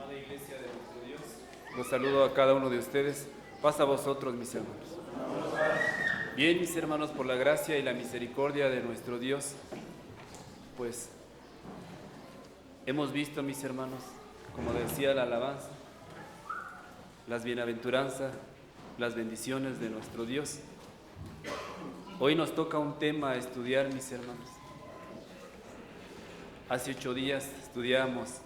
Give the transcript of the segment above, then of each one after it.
amada iglesia de nuestro Dios, los saludo a cada uno de ustedes. Paz a vosotros, mis hermanos. Bien, mis hermanos, por la gracia y la misericordia de nuestro Dios, pues hemos visto, mis hermanos, como decía la alabanza, las bienaventuranzas, las bendiciones de nuestro Dios. Hoy nos toca un tema a estudiar, mis hermanos. Hace 8 días estudiamos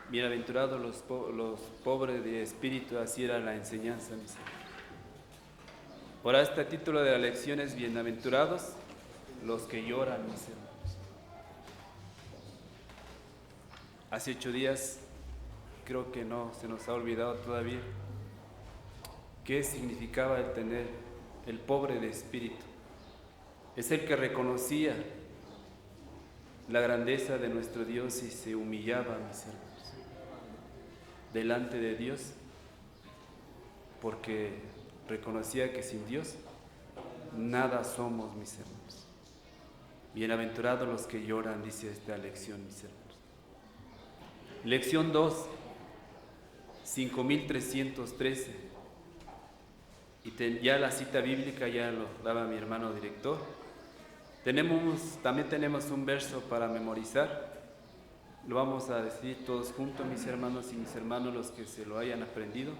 bienaventurados los pobres de espíritu, así era la enseñanza, mis hermanos. Ahora este título de la lección es bienaventurados los que lloran, mis hermanos. Hace 8 días, creo que no se nos ha olvidado todavía qué significaba el tener el pobre de espíritu. Es el que reconocía la grandeza de nuestro Dios y se humillaba, mis hermanos, delante de Dios, porque reconocía que sin Dios nada somos, mis hermanos. Bienaventurados los que lloran, dice esta lección, mis hermanos. Lección 2, 5313. Y ya la cita bíblica ya lo daba mi hermano director. También tenemos un verso para memorizar. Lo vamos a decir todos juntos, mis hermanos, y mis hermanos, los que se lo hayan aprendido,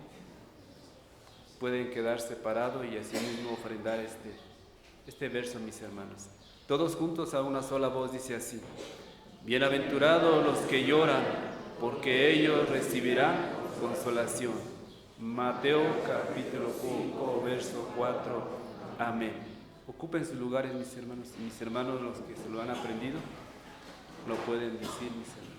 pueden quedar separados y así mismo ofrendar este verso, mis hermanos. Todos juntos a una sola voz dice así: bienaventurados los que lloran, porque ellos recibirán consolación. Mateo capítulo 5, verso 4. Amén. Ocupen sus lugares, mis hermanos. Y mis hermanos, los que se lo han aprendido, lo pueden decir, mis hermanos.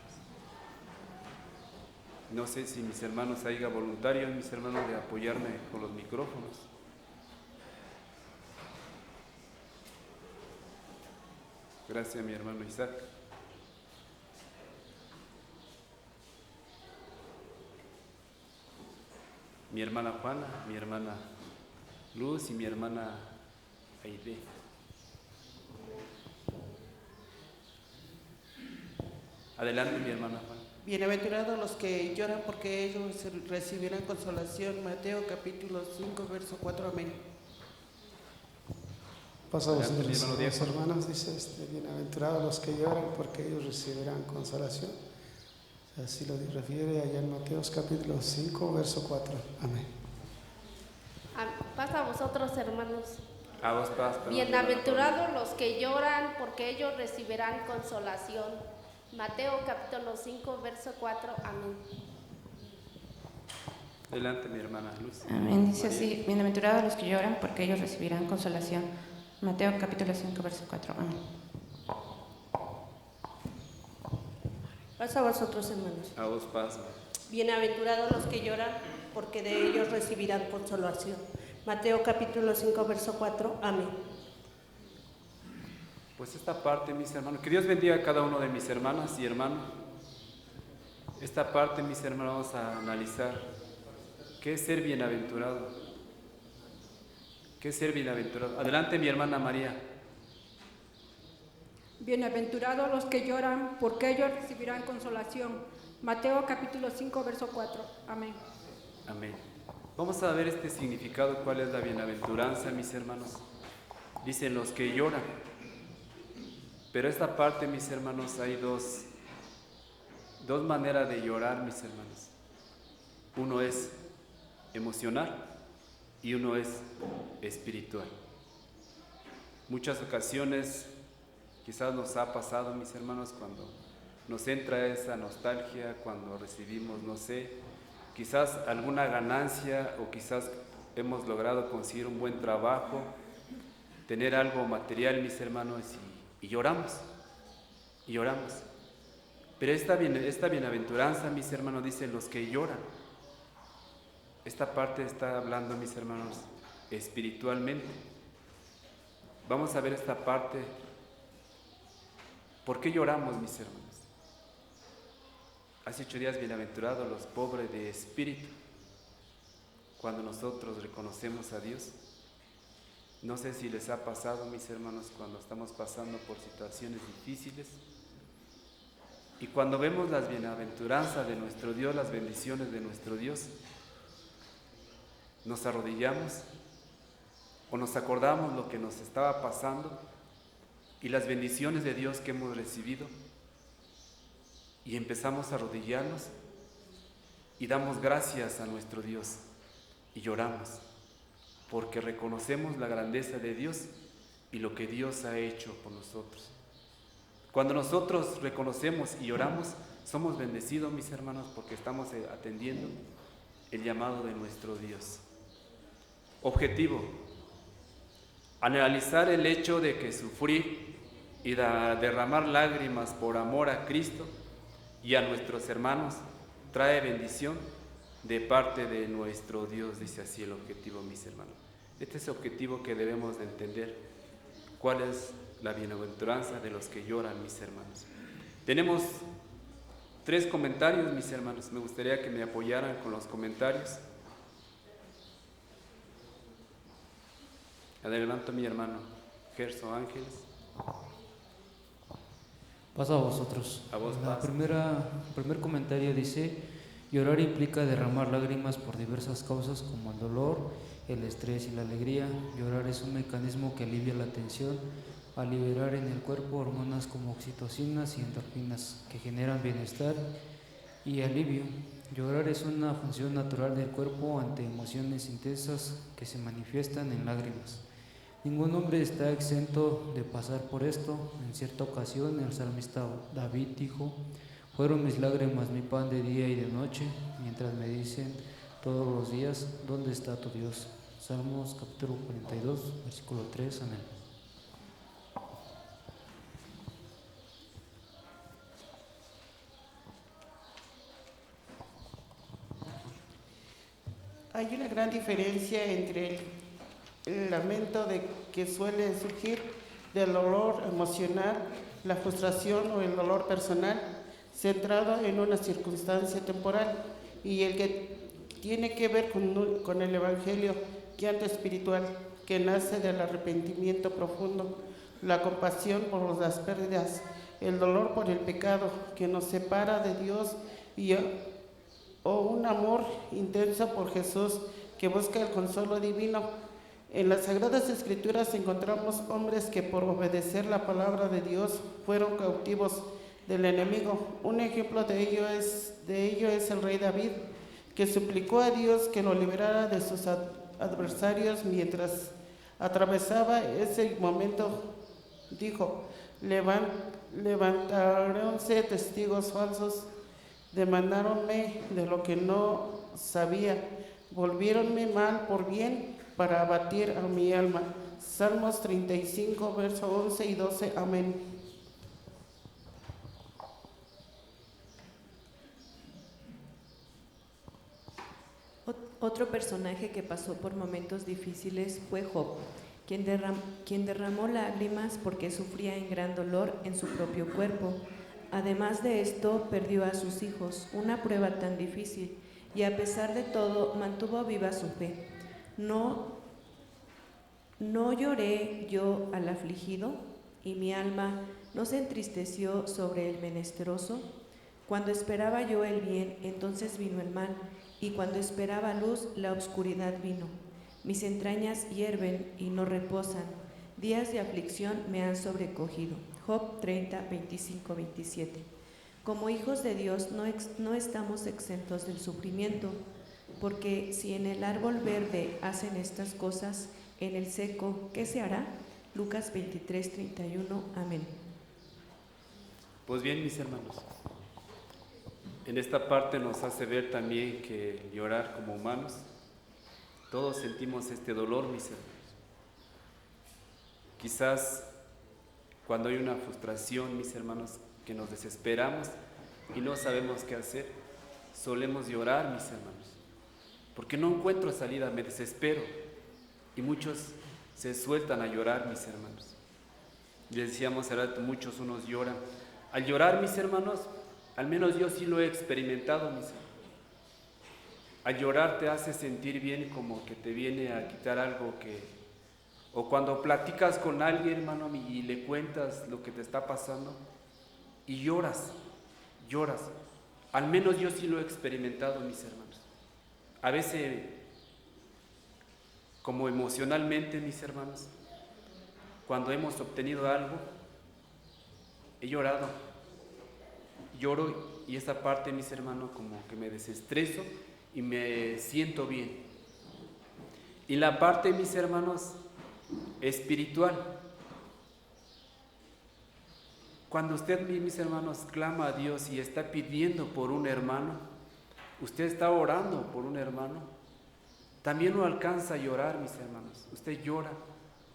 No sé si mis hermanos haya voluntarios, mis hermanos, de apoyarme con los micrófonos. Gracias, mi hermano Isaac. Mi hermana Juana, mi hermana Luz y mi hermana Aide. Adelante, mi hermana Juana. Bienaventurados los que lloran, porque ellos recibirán consolación. Mateo capítulo 5, verso 4. Amén. Pasamos a los hermanos, dice bienaventurados los que lloran, porque ellos recibirán consolación. Así lo refiere allá en Mateo capítulo 5, verso 4. Amén. Paz a vosotros, hermanos. A vos paz. Bienaventurados los que lloran, porque ellos recibirán consolación. Mateo capítulo 5, verso 4. Amén. Adelante, mi hermana Luz. Amén. Dice así: bienaventurados los que lloran, porque ellos recibirán consolación. Mateo capítulo 5, verso 4. Amén. Paz a vosotros, hermanos. A vos paz. Bienaventurados los que lloran, porque de ellos recibirán consolación. Mateo capítulo 5, verso 4. Amén. Pues esta parte, mis hermanos, que Dios bendiga a cada uno de mis hermanas y hermanos. Esta parte, mis hermanos, vamos a analizar qué es ser bienaventurado. ¿Qué es ser bienaventurado? Adelante, mi hermana María. Bienaventurados los que lloran, porque ellos recibirán consolación. Mateo capítulo 5, verso 4. Amén. Amén. Vamos a ver este significado, cuál es la bienaventuranza, mis hermanos. Dicen los que lloran. Pero esta parte, mis hermanos, hay dos maneras de llorar, mis hermanos. Uno es emocional y uno es espiritual. Muchas ocasiones quizás nos ha pasado, mis hermanos, cuando nos entra esa nostalgia, cuando recibimos, no sé, quizás alguna ganancia o quizás hemos logrado conseguir un buen trabajo, tener algo material, mis hermanos, y lloramos. Pero esta bienaventuranza, mis hermanos, dicen los que lloran. Esta parte está hablando, mis hermanos, espiritualmente. Vamos a ver esta parte. ¿Por qué lloramos, mis hermanos? Hace 8 días, bienaventurados los pobres de espíritu. Cuando nosotros reconocemos a Dios, no sé si les ha pasado, mis hermanos, cuando estamos pasando por situaciones difíciles, Y cuando vemos las bienaventuranzas de nuestro Dios, las bendiciones de nuestro Dios, nos arrodillamos o nos acordamos lo que nos estaba pasando y las bendiciones de Dios que hemos recibido, y empezamos a arrodillarnos y damos gracias a nuestro Dios y lloramos, porque reconocemos la grandeza de Dios y lo que Dios ha hecho por nosotros. Cuando nosotros reconocemos y lloramos, somos bendecidos, mis hermanos, porque estamos atendiendo el llamado de nuestro Dios. Objetivo: analizar el hecho de que sufrir y derramar lágrimas por amor a Cristo y a nuestros hermanos trae bendición de parte de nuestro Dios, dice así el objetivo, mis hermanos. Este es el objetivo que debemos de entender. ¿Cuál es la bienaventuranza de los que lloran, mis hermanos? Tenemos 3 comentarios, mis hermanos. Me gustaría que me apoyaran con los comentarios. Adelanto, mi hermano Gerson Ángeles. Paso a vosotros. A vos, El primer comentario dice: llorar implica derramar lágrimas por diversas causas como el dolor, el estrés y la alegría. Llorar es un mecanismo que alivia la tensión al liberar en el cuerpo hormonas como oxitocinas y endorfinas que generan bienestar y alivio. Llorar es una función natural del cuerpo ante emociones intensas que se manifiestan en lágrimas. Ningún hombre está exento de pasar por esto. En cierta ocasión el salmista David dijo: fueron mis lágrimas mi pan de día y de noche, mientras me dicen todos los días, ¿dónde está tu Dios? Salmos capítulo 42, versículo 3, amén. Hay una gran diferencia entre el lamento que suele surgir del dolor emocional, la frustración o el dolor personal, centrado en una circunstancia temporal, y el que tiene que ver con el Evangelio, llanto espiritual, que nace del arrepentimiento profundo, la compasión por las pérdidas, el dolor por el pecado que nos separa de Dios o un amor intenso por Jesús que busca el consuelo divino. En las Sagradas Escrituras encontramos hombres que por obedecer la palabra de Dios fueron cautivos del enemigo. Un ejemplo de ello es el rey David, que suplicó a Dios que lo liberara de sus adversarios mientras atravesaba ese momento. Dijo: levantaronse testigos falsos, demandáronme de lo que no sabía, volviéronme mal por bien para abatir a mi alma. Salmos 35, versos 11 y 12, amén. Otro personaje que pasó por momentos difíciles fue Job, quien derramó lágrimas porque sufría en gran dolor en su propio cuerpo. Además de esto, perdió a sus hijos, una prueba tan difícil, y a pesar de todo mantuvo viva su fe. ¿No lloré yo al afligido, y mi alma no se entristeció sobre el menesteroso? Cuando esperaba yo el bien, entonces vino el mal, y cuando esperaba luz, la oscuridad vino. Mis entrañas hierven y no reposan, días de aflicción me han sobrecogido. Job 30, 25, 27. Como hijos de Dios no estamos exentos del sufrimiento, porque si en el árbol verde hacen estas cosas, en el seco, ¿qué se hará? Lucas 23, 31, amén. Pues bien, mis hermanos, en esta parte nos hace ver también que llorar como humanos, todos sentimos este dolor, mis hermanos. Quizás cuando hay una frustración, mis hermanos, que nos desesperamos y no sabemos qué hacer, solemos llorar, mis hermanos, porque no encuentro salida, me desespero, y muchos se sueltan a llorar, mis hermanos. Les decíamos hace rato, muchos unos lloran. Al llorar, mis hermanos, al menos yo sí lo he experimentado, mis hermanos. Al llorar te hace sentir bien, como que te viene a quitar algo o cuando platicas con alguien, hermano, y le cuentas lo que te está pasando y lloras, lloras. Al menos yo sí lo he experimentado, mis hermanos. A veces, como emocionalmente, mis hermanos, cuando hemos obtenido algo, he llorado. Lloro y esa parte, mis hermanos, como que me desestreso y me siento bien. Y la parte, mis hermanos, espiritual. Cuando usted, mis hermanos, clama a Dios y está pidiendo por un hermano, usted está orando por un hermano, también no alcanza a llorar, mis hermanos. Usted llora,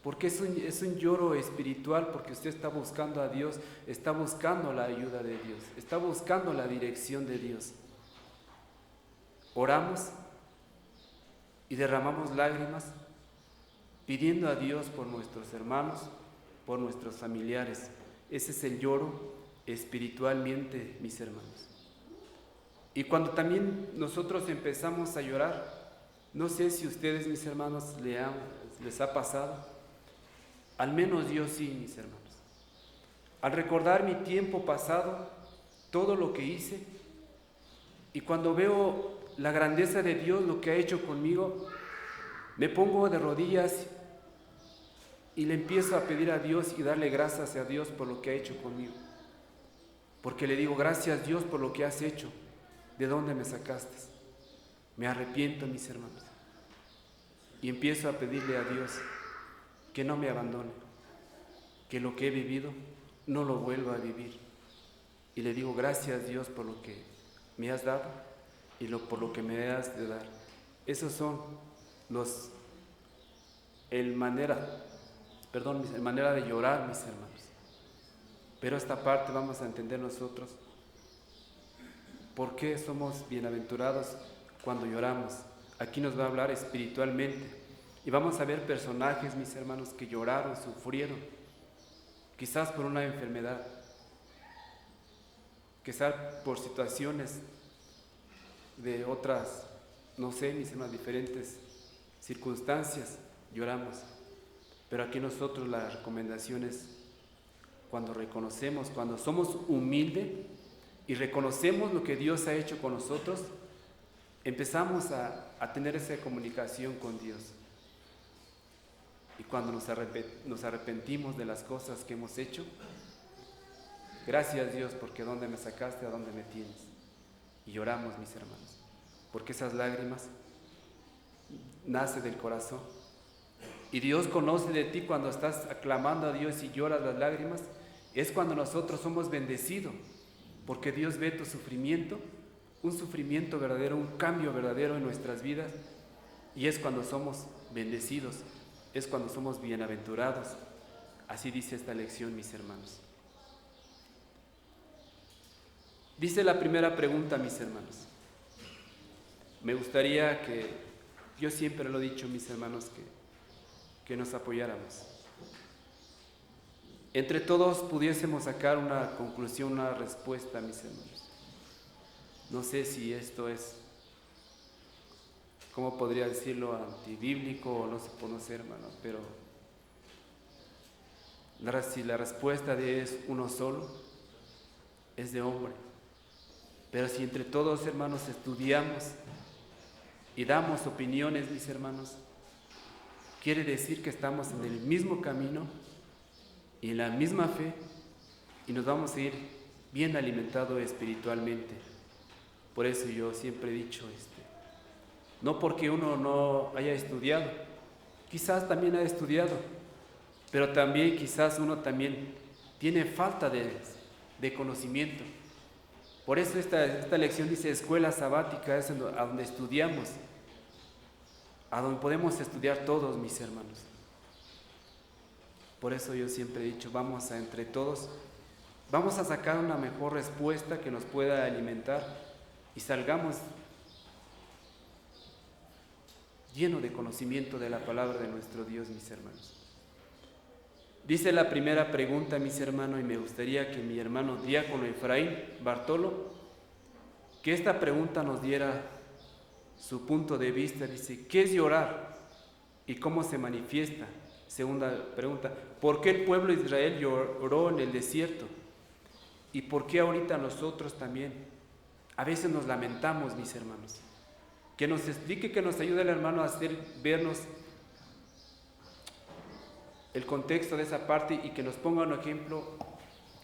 porque es un lloro espiritual, porque usted está buscando a Dios, está buscando la ayuda de Dios, está buscando la dirección de Dios. Oramos y derramamos lágrimas, pidiendo a Dios por nuestros hermanos, por nuestros familiares. Ese es el lloro espiritualmente, mis hermanos. Y cuando también nosotros empezamos a llorar, no sé si ustedes, mis hermanos, les ha pasado, al menos yo sí, mis hermanos. Al recordar mi tiempo pasado, todo lo que hice, y cuando veo la grandeza de Dios, lo que ha hecho conmigo, me pongo de rodillas y le empiezo a pedir a Dios y darle gracias a Dios por lo que ha hecho conmigo. Porque le digo, gracias Dios por lo que has hecho, ¿de dónde me sacaste? Me arrepiento, mis hermanos. Y empiezo a pedirle a Dios que no me abandone, que lo que he vivido no lo vuelva a vivir. Y le digo, gracias Dios por lo que me has dado y por lo que me has de dar. Esos son el manera de llorar, mis hermanos. Pero esta parte vamos a entender nosotros por qué somos bienaventurados cuando lloramos. Aquí nos va a hablar espiritualmente y vamos a ver personajes, mis hermanos, que lloraron, sufrieron, quizás por una enfermedad, quizás por situaciones de otras, no sé, mis hermanos, diferentes circunstancias, lloramos. Pero aquí nosotros la recomendación es cuando reconocemos, cuando somos humildes y reconocemos lo que Dios ha hecho con nosotros, empezamos a tener esa comunicación con Dios. Y cuando nos arrepentimos de las cosas que hemos hecho, gracias Dios, porque ¿dónde me sacaste? ¿A dónde me tienes? Y lloramos, mis hermanos, porque esas lágrimas nacen del corazón. Y Dios conoce de ti cuando estás aclamando a Dios y lloras las lágrimas. Es cuando nosotros somos bendecidos, porque Dios ve tu sufrimiento, un sufrimiento verdadero, un cambio verdadero en nuestras vidas. Y es cuando somos bendecidos, es cuando somos bienaventurados. Así dice esta lección, mis hermanos. Dice la primera pregunta, mis hermanos. Me gustaría que, yo siempre lo he dicho, mis hermanos, que nos apoyáramos. Entre todos pudiésemos sacar una conclusión, una respuesta, mis hermanos. No sé si esto es, ¿cómo podría decirlo? Antibíblico o no se conoce, hermano, pero si la respuesta es uno solo, es de hombre. Pero si entre todos, hermanos, estudiamos y damos opiniones, mis hermanos, quiere decir que estamos en el mismo camino y en la misma fe y nos vamos a ir bien alimentados espiritualmente. Por eso yo siempre he dicho, no porque uno no haya estudiado, quizás también ha estudiado, pero también quizás uno también tiene falta de conocimiento. Por eso esta lección dice escuela sabática, es a donde estudiamos, a donde podemos estudiar todos, mis hermanos. Por eso yo siempre he dicho, vamos a entre todos, vamos a sacar una mejor respuesta que nos pueda alimentar y salgamos lleno de conocimiento de la palabra de nuestro Dios, mis hermanos. Dice la primera pregunta, mis hermanos, y me gustaría que mi hermano diácono Efraín Bartolo, que esta pregunta nos diera su punto de vista. Dice, ¿qué es llorar y cómo se manifiesta? Segunda pregunta, ¿por qué el pueblo de Israel lloró en el desierto? ¿Y por qué ahorita nosotros también? A veces nos lamentamos, mis hermanos. Que nos explique, que nos ayude el hermano a hacer vernos el contexto de esa parte y que nos ponga un ejemplo.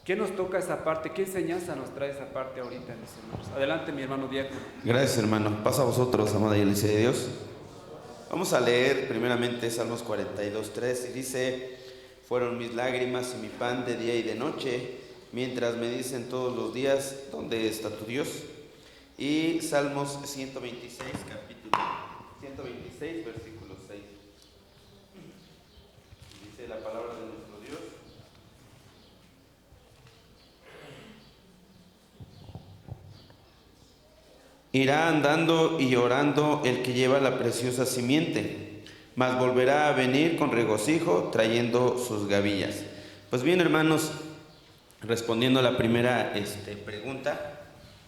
¿Qué nos toca esa parte? ¿Qué enseñanza nos trae esa parte ahorita, mis hermanos? Adelante, mi hermano diácono. Gracias, hermano. Pasa a vosotros, amada iglesia de Dios. Vamos a leer primeramente Salmos 42:3 y dice: fueron mis lágrimas y mi pan de día y de noche, mientras me dicen todos los días, ¿dónde está tu Dios? Y Salmos 126, capítulo 126, versículo 6. Dice la palabra de nuestro Dios: irá andando y llorando el que lleva la preciosa simiente, mas volverá a venir con regocijo trayendo sus gavillas. Pues bien, hermanos, respondiendo a la primera pregunta,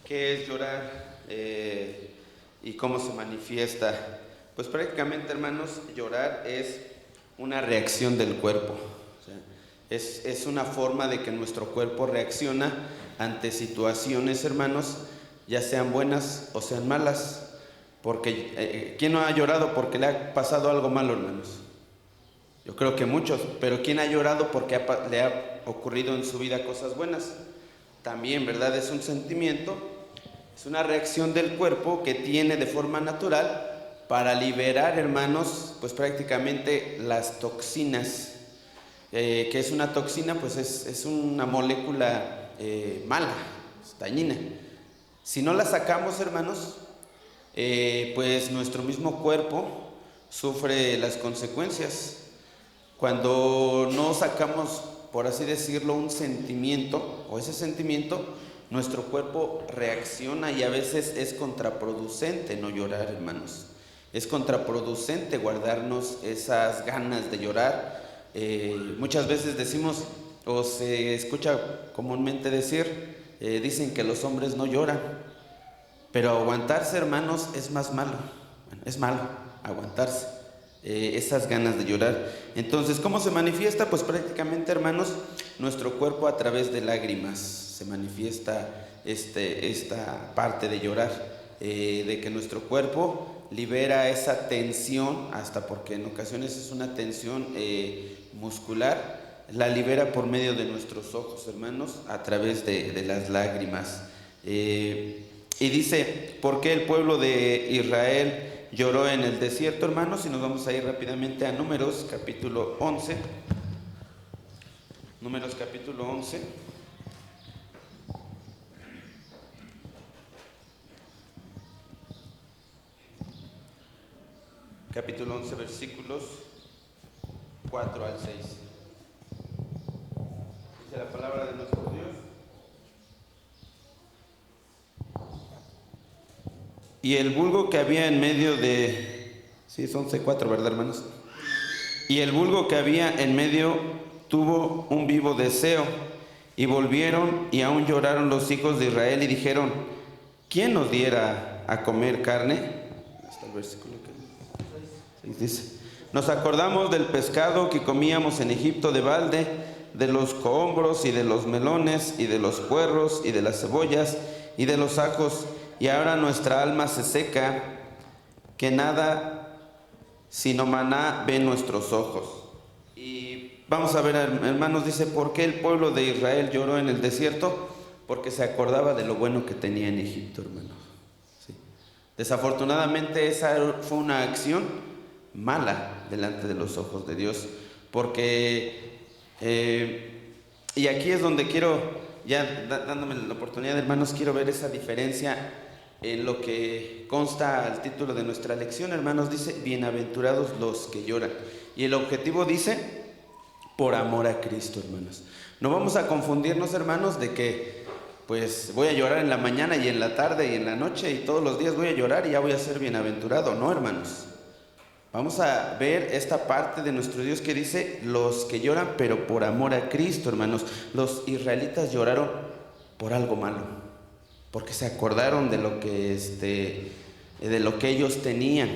¿qué es llorar y cómo se manifiesta? Pues prácticamente, hermanos, llorar es una reacción del cuerpo. O sea, es una forma de que nuestro cuerpo reacciona ante situaciones, hermanos, ya sean buenas o sean malas. Porque ¿quién no ha llorado porque le ha pasado algo malo, hermanos? Yo creo que muchos. Pero ¿quién ha llorado porque le ha ocurrido en su vida cosas buenas? También, ¿verdad? Es un sentimiento, es una reacción del cuerpo que tiene de forma natural para liberar, hermanos, pues prácticamente las toxinas. ¿Qué es una toxina? Pues es una molécula mala, dañina. Si no la sacamos, hermanos, pues nuestro mismo cuerpo sufre las consecuencias. Cuando no sacamos, por así decirlo, un sentimiento, o ese sentimiento, nuestro cuerpo reacciona y a veces es contraproducente no llorar, hermanos. Es contraproducente guardarnos esas ganas de llorar. Muchas veces decimos, o se escucha comúnmente decir, dicen que los hombres no lloran, pero aguantarse, hermanos, es más malo. Bueno, es malo aguantarse esas ganas de llorar. Entonces, ¿cómo se manifiesta? Pues prácticamente, hermanos, nuestro cuerpo a través de lágrimas se manifiesta esta parte de llorar, de que nuestro cuerpo libera esa tensión, hasta porque en ocasiones es una tensión muscular, la libera por medio de nuestros ojos, hermanos, a través de las lágrimas. Y dice, ¿por qué el pueblo de Israel lloró en el desierto, hermanos? Y nos vamos a ir rápidamente a Números, capítulo 11. Números, capítulo 11. Capítulo 11, versículos 4 al 6. Dice la palabra de nuestro Dios: y el vulgo que había en medio de... Sí, es 11:4, ¿verdad, hermanos? Y el vulgo que había en medio tuvo un vivo deseo, y volvieron y aún lloraron los hijos de Israel y dijeron, ¿quién nos diera a comer carne? Hasta el versículo que dice: nos acordamos del pescado que comíamos en Egipto de balde, de los cohombros y de los melones y de los puerros y de las cebollas y de los ajos, y ahora nuestra alma se seca, que nada sino maná ven nuestros ojos. Y vamos a ver, hermanos, dice, ¿por qué el pueblo de Israel lloró en el desierto? Porque se acordaba de lo bueno que tenía en Egipto, hermanos. Sí. Desafortunadamente esa fue una acción mala delante de los ojos de Dios, porque y aquí es donde quiero, ya dándome la oportunidad, hermanos, quiero ver esa diferencia en lo que consta al título de nuestra lección, hermanos. Dice, bienaventurados los que lloran, y el objetivo dice, por amor a Cristo, hermanos. No vamos a confundirnos, hermanos, de que pues voy a llorar en la mañana y en la tarde y en la noche y todos los días voy a llorar y ya voy a ser bienaventurado. No, hermanos. Vamos a ver esta parte de nuestro Dios que dice, los que lloran pero por amor a Cristo, hermanos. Los israelitas lloraron por algo malo, porque se acordaron de lo que ellos tenían,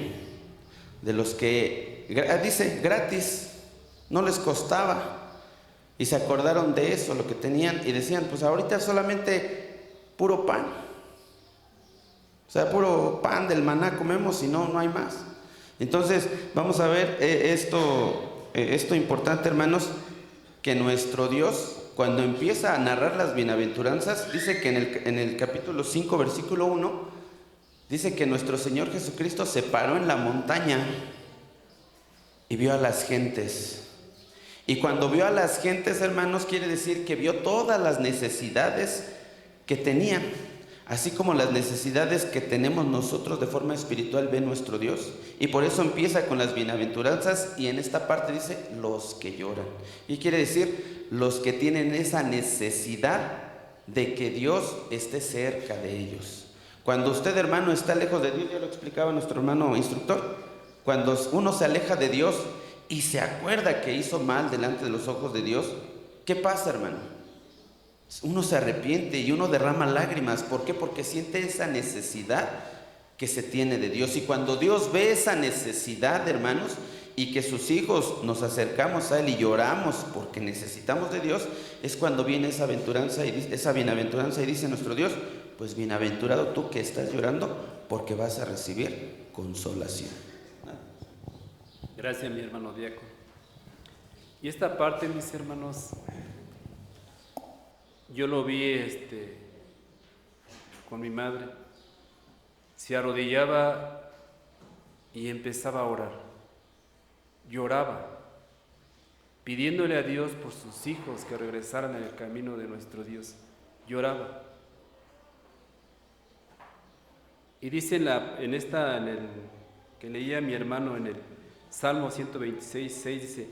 de los que, dice, gratis, no les costaba. Y se acordaron de eso, lo que tenían, y decían, pues ahorita solamente puro pan. O sea, puro pan del maná comemos y no hay más. Entonces, vamos a ver esto importante, hermanos, que nuestro Dios, cuando empieza a narrar las bienaventuranzas, dice que en el capítulo 5, versículo 1, dice que nuestro Señor Jesucristo se paró en la montaña y vio a las gentes. Y cuando vio a las gentes, hermanos, quiere decir que vio todas las necesidades que tenían, así como las necesidades que tenemos nosotros de forma espiritual ve nuestro Dios. Y por eso empieza con las bienaventuranzas y en esta parte dice los que lloran. Y quiere decir los que tienen esa necesidad de que Dios esté cerca de ellos. Cuando usted, hermano, está lejos de Dios, ya lo explicaba nuestro hermano instructor, cuando uno se aleja de Dios y se acuerda que hizo mal delante de los ojos de Dios, ¿qué pasa, hermano? Uno se arrepiente y uno derrama lágrimas. ¿Por qué? Porque siente esa necesidad que se tiene de Dios. Y cuando Dios ve esa necesidad, hermanos, y que sus hijos nos acercamos a Él y lloramos porque necesitamos de Dios, es cuando viene esa bienaventuranza y dice nuestro Dios, pues bienaventurado tú que estás llorando porque vas a recibir consolación. Gracias, mi hermano diácono. Y esta parte, mis hermanos, yo lo vi con mi madre. Se arrodillaba y empezaba a orar. Lloraba, pidiéndole a Dios por sus hijos que regresaran en el camino de nuestro Dios. Lloraba. Y dice que leía mi hermano en el Salmo 126, 6, dice: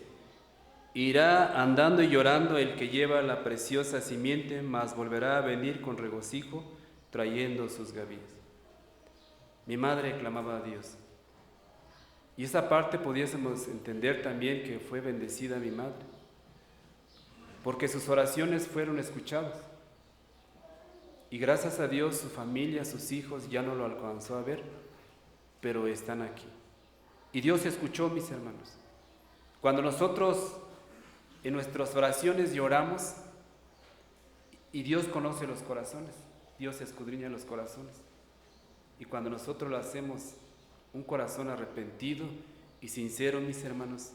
irá andando y llorando el que lleva la preciosa simiente, mas volverá a venir con regocijo, trayendo sus gavillas. Mi madre clamaba a Dios. Y esa parte pudiésemos entender también que fue bendecida mi madre, porque sus oraciones fueron escuchadas. Y gracias a Dios, su familia, sus hijos ya no lo alcanzó a ver, pero están aquí. Y Dios escuchó, mis hermanos. Cuando nosotros en nuestras oraciones lloramos, y Dios conoce los corazones, Dios escudriña los corazones. Y cuando nosotros lo hacemos, un corazón arrepentido y sincero, mis hermanos,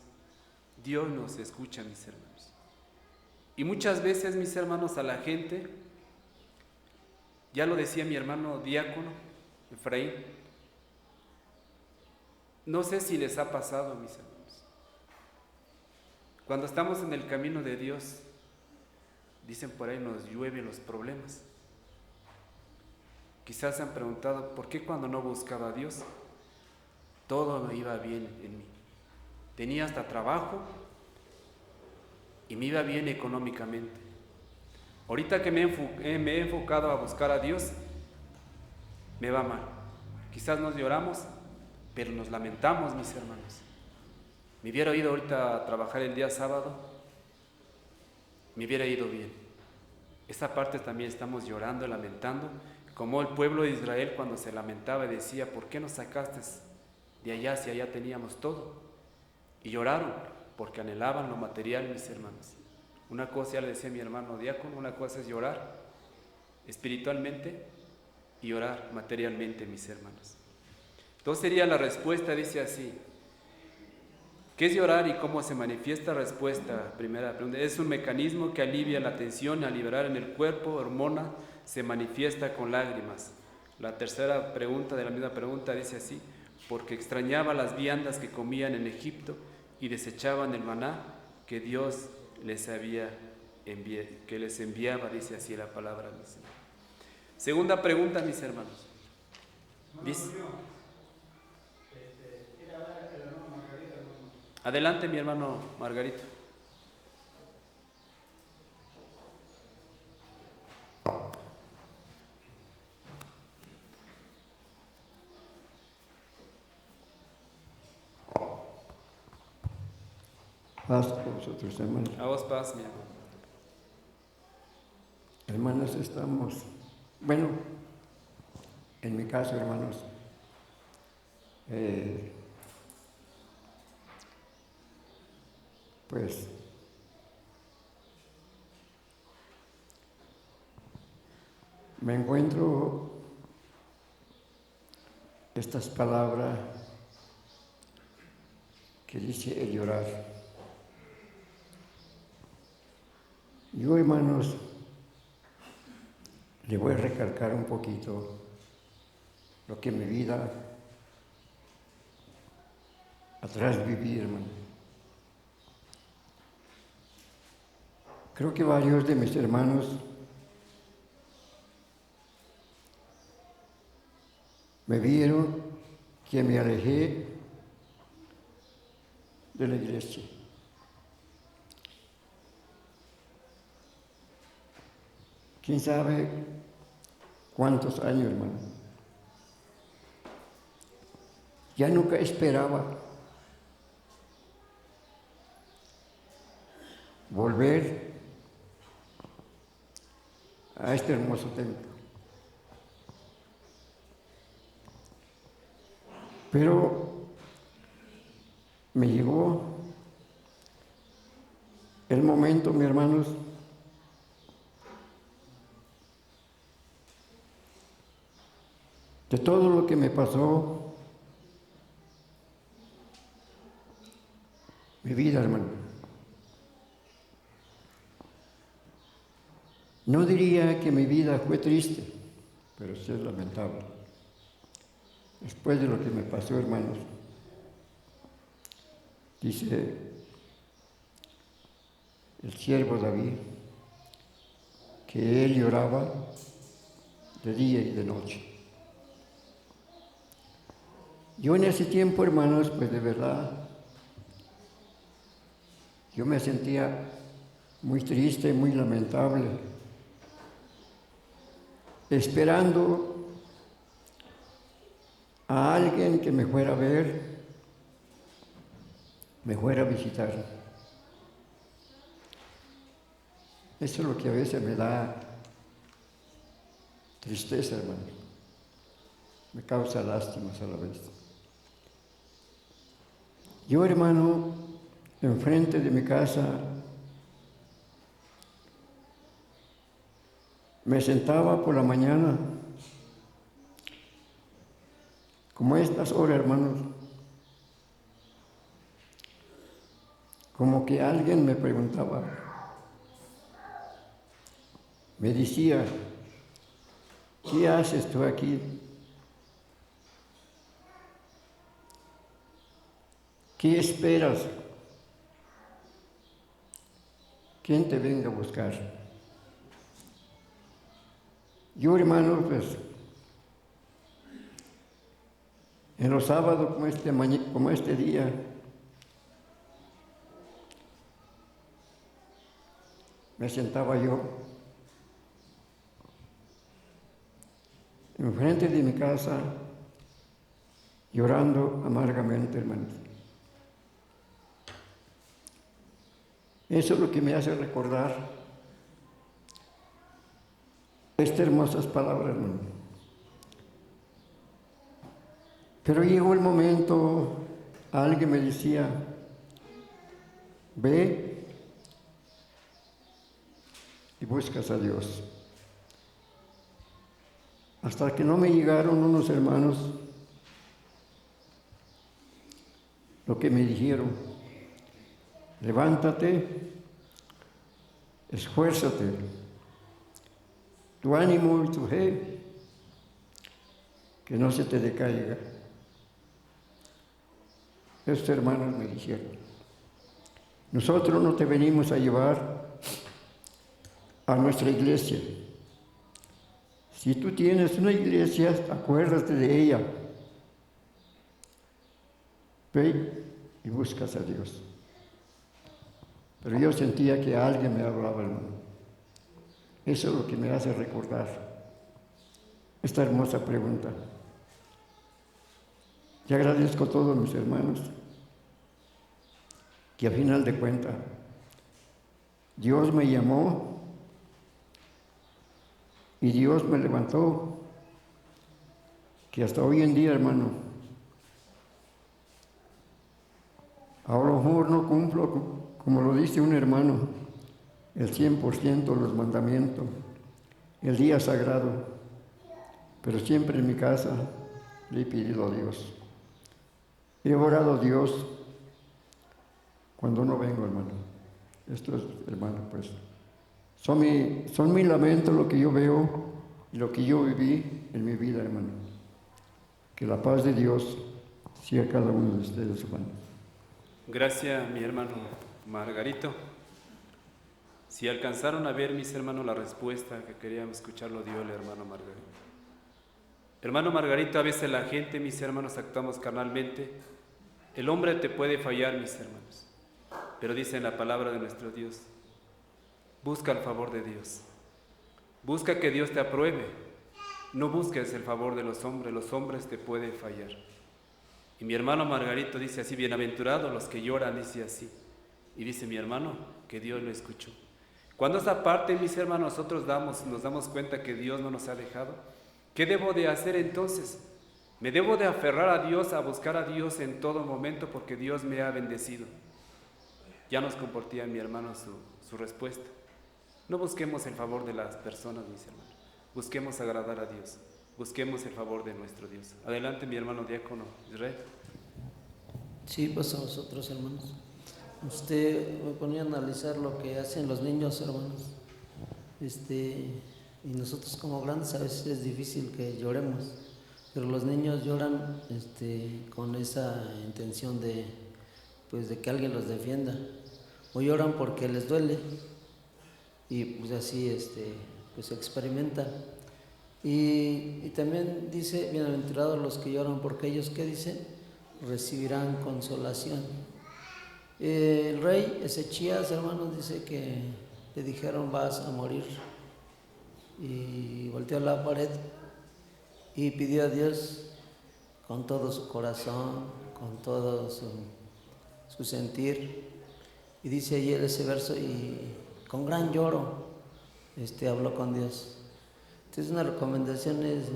Dios nos escucha, mis hermanos. Y muchas veces, mis hermanos, a la gente, ya lo decía mi hermano diácono, Efraín, no sé si les ha pasado, mis hermanos, cuando estamos en el camino de Dios, dicen por ahí, nos llueven los problemas. Quizás se han preguntado, ¿por qué cuando no buscaba a Dios, todo me iba bien en mí? Tenía hasta trabajo y me iba bien económicamente. Ahorita que me he enfocado a buscar a Dios, me va mal. Quizás nos lloramos, pero nos lamentamos, mis hermanos. Me hubiera ido ahorita a trabajar el día sábado, me hubiera ido bien. Esa parte también estamos llorando, lamentando, como el pueblo de Israel cuando se lamentaba y decía, ¿por qué nos sacaste de allá si allá teníamos todo? Y lloraron porque anhelaban lo material, mis hermanos. Una cosa, ya le decía mi hermano diácono, una cosa es llorar espiritualmente y llorar materialmente, mis hermanos. Entonces sería la respuesta, dice así: ¿qué es llorar y cómo se manifiesta? Respuesta, primera pregunta: es un mecanismo que alivia la tensión al liberar en el cuerpo hormona, se manifiesta con lágrimas. La tercera pregunta de la misma pregunta dice así: porque extrañaba las viandas que comían en Egipto y desechaban el maná que Dios les enviaba, dice así la palabra. Segunda pregunta, mis hermanos. Dice, adelante, mi hermano Margarito. Paz con vosotros, hermanos. A vos paz, mi hermano. Hermanos, estamos, bueno, en mi caso, hermanos, pues me encuentro estas palabras que dice el llorar. Yo, hermanos, le voy a recalcar un poquito lo que mi vida atrás viví, hermano. Creo que varios de mis hermanos me vieron que me alejé de la iglesia. ¿Quién sabe cuántos años, hermano? Ya nunca esperaba volver a este hermoso templo. Pero me llegó el momento, mis hermanos, de todo lo que me pasó, mi vida, hermano. No diría que mi vida fue triste, pero sí es lamentable. Después de lo que me pasó, hermanos, dice el siervo David que él lloraba de día y de noche. Yo en ese tiempo, hermanos, pues de verdad, yo me sentía muy triste, muy lamentable, esperando a alguien que me fuera a ver, me fuera a visitar. Eso es lo que a veces me da tristeza, hermano. Me causa lástimas a la vez. Yo, hermano, enfrente de mi casa, me sentaba por la mañana, como a estas horas, hermanos, como que alguien me preguntaba, me decía, ¿qué haces tú aquí? ¿Qué esperas? ¿Quién te venga a buscar? Yo, hermano, pues, en los sábados como este día, me sentaba yo enfrente de mi casa, llorando amargamente, hermanos. Eso es lo que me hace recordar estas hermosas palabras, hermano. Pero llegó el momento, alguien me decía, ve y buscas a Dios. Hasta que no me llegaron unos hermanos, lo que me dijeron, levántate, esfuérzate, tu ánimo y tu fe, que no se te decaiga. Estos hermanos me dijeron, nosotros no te venimos a llevar a nuestra iglesia. Si tú tienes una iglesia, acuérdate de ella. Ve y buscas a Dios. Pero yo sentía que alguien me hablaba, hermano. Eso es lo que me hace recordar esta hermosa pregunta. Y agradezco a todos mis hermanos que a final de cuentas Dios me llamó y Dios me levantó, que hasta hoy en día, hermano, a lo mejor no cumplo, como lo dice un hermano, el 100% los mandamientos, el día sagrado, pero siempre en mi casa le he pedido a Dios. He orado a Dios cuando no vengo, hermano. Esto es, hermano, pues, son mi lamento lo que yo veo y lo que yo viví en mi vida, hermano. Que la paz de Dios sea cada uno de ustedes, hermano. Gracias, mi hermano Margarito. Si alcanzaron a ver, mis hermanos, la respuesta que queríamos escuchar, lo dio el hermano Margarito. Hermano Margarito, a veces la gente, mis hermanos, actuamos carnalmente. El hombre te puede fallar, mis hermanos, pero dice en la palabra de nuestro Dios, busca el favor de Dios. Busca que Dios te apruebe. No busques el favor de los hombres te pueden fallar. Y mi hermano Margarito dice así, bienaventurados los que lloran, dice así. Y dice mi hermano que Dios lo escuchó. Cuando esa parte, mis hermanos, nosotros nos damos cuenta que Dios no nos ha dejado, ¿qué debo de hacer entonces? Me debo de aferrar a Dios, a buscar a Dios en todo momento porque Dios me ha bendecido. Ya nos compartía mi hermano su respuesta. No busquemos el favor de las personas, mis hermanos. Busquemos agradar a Dios. Busquemos el favor de nuestro Dios. Adelante, mi hermano diácono Israel. Sí, pues a vosotros, hermanos. Usted me ponía a analizar lo que hacen los niños, hermanos. Y nosotros como grandes a veces es difícil que lloremos, pero los niños lloran con esa intención de que alguien los defienda, o lloran porque les duele y pues así pues experimentan. Y también dice, bienaventurados los que lloran porque ellos, ¿qué dicen? Recibirán consolación. El rey Ezechías, hermanos, dice que le dijeron vas a morir, y volteó a la pared y pidió a Dios con todo su corazón, con todo su sentir, y dice ayer ese verso, y con gran lloro habló con Dios. Entonces una recomendación es,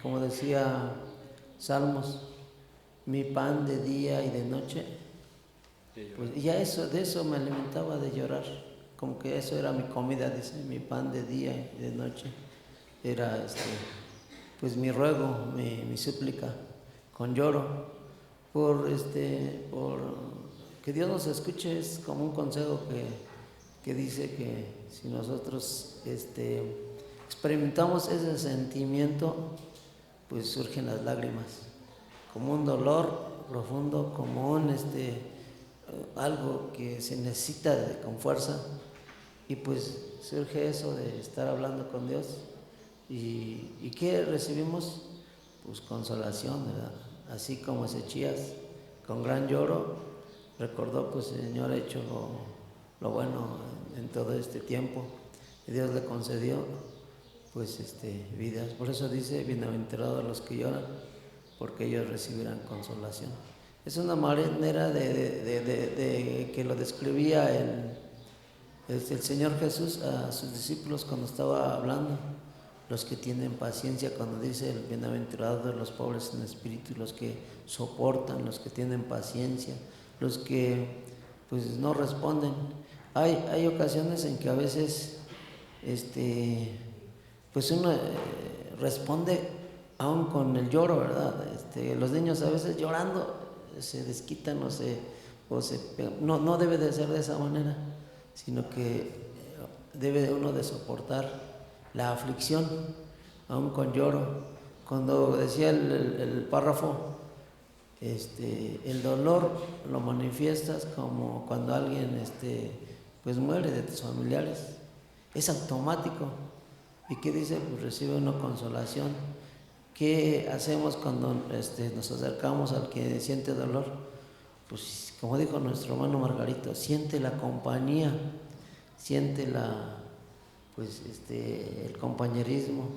como decía Salmos, mi pan de día y de noche, pues ya de eso me alimentaba, de llorar, como que eso era mi comida, dice, mi pan de día y de noche, era pues mi ruego, mi súplica, con lloro, por que Dios nos escuche. Es como un consejo que dice que si nosotros experimentamos ese sentimiento, pues surgen las lágrimas, como un dolor profundo, como un algo que se necesita con fuerza, y pues surge eso de estar hablando con Dios. ¿Y qué recibimos? Pues consolación, ¿verdad? Así como Ezechías, con gran lloro, recordó, pues el Señor ha hecho lo bueno en todo este tiempo, y Dios le concedió pues vidas. Por eso dice, bienaventurados los que lloran, porque ellos recibirán consolación. Es una manera de que lo describía el Señor Jesús a sus discípulos cuando estaba hablando. Los que tienen paciencia, cuando dice el bienaventurado de los pobres en espíritu, los que soportan, los que tienen paciencia, los que pues no responden. Hay ocasiones en que a veces pues uno responde aún con el lloro, ¿verdad? Los niños a veces llorando se desquitan no debe de ser de esa manera, sino que debe uno de soportar la aflicción, aún con lloro. Cuando decía el párrafo, el dolor lo manifiestas como cuando alguien pues muere de tus familiares, es automático. ¿Y qué dice? Pues recibe una consolación. ¿Qué hacemos cuando nos acercamos al que siente dolor? Pues como dijo nuestro hermano Margarito, siente la compañía, siente el compañerismo.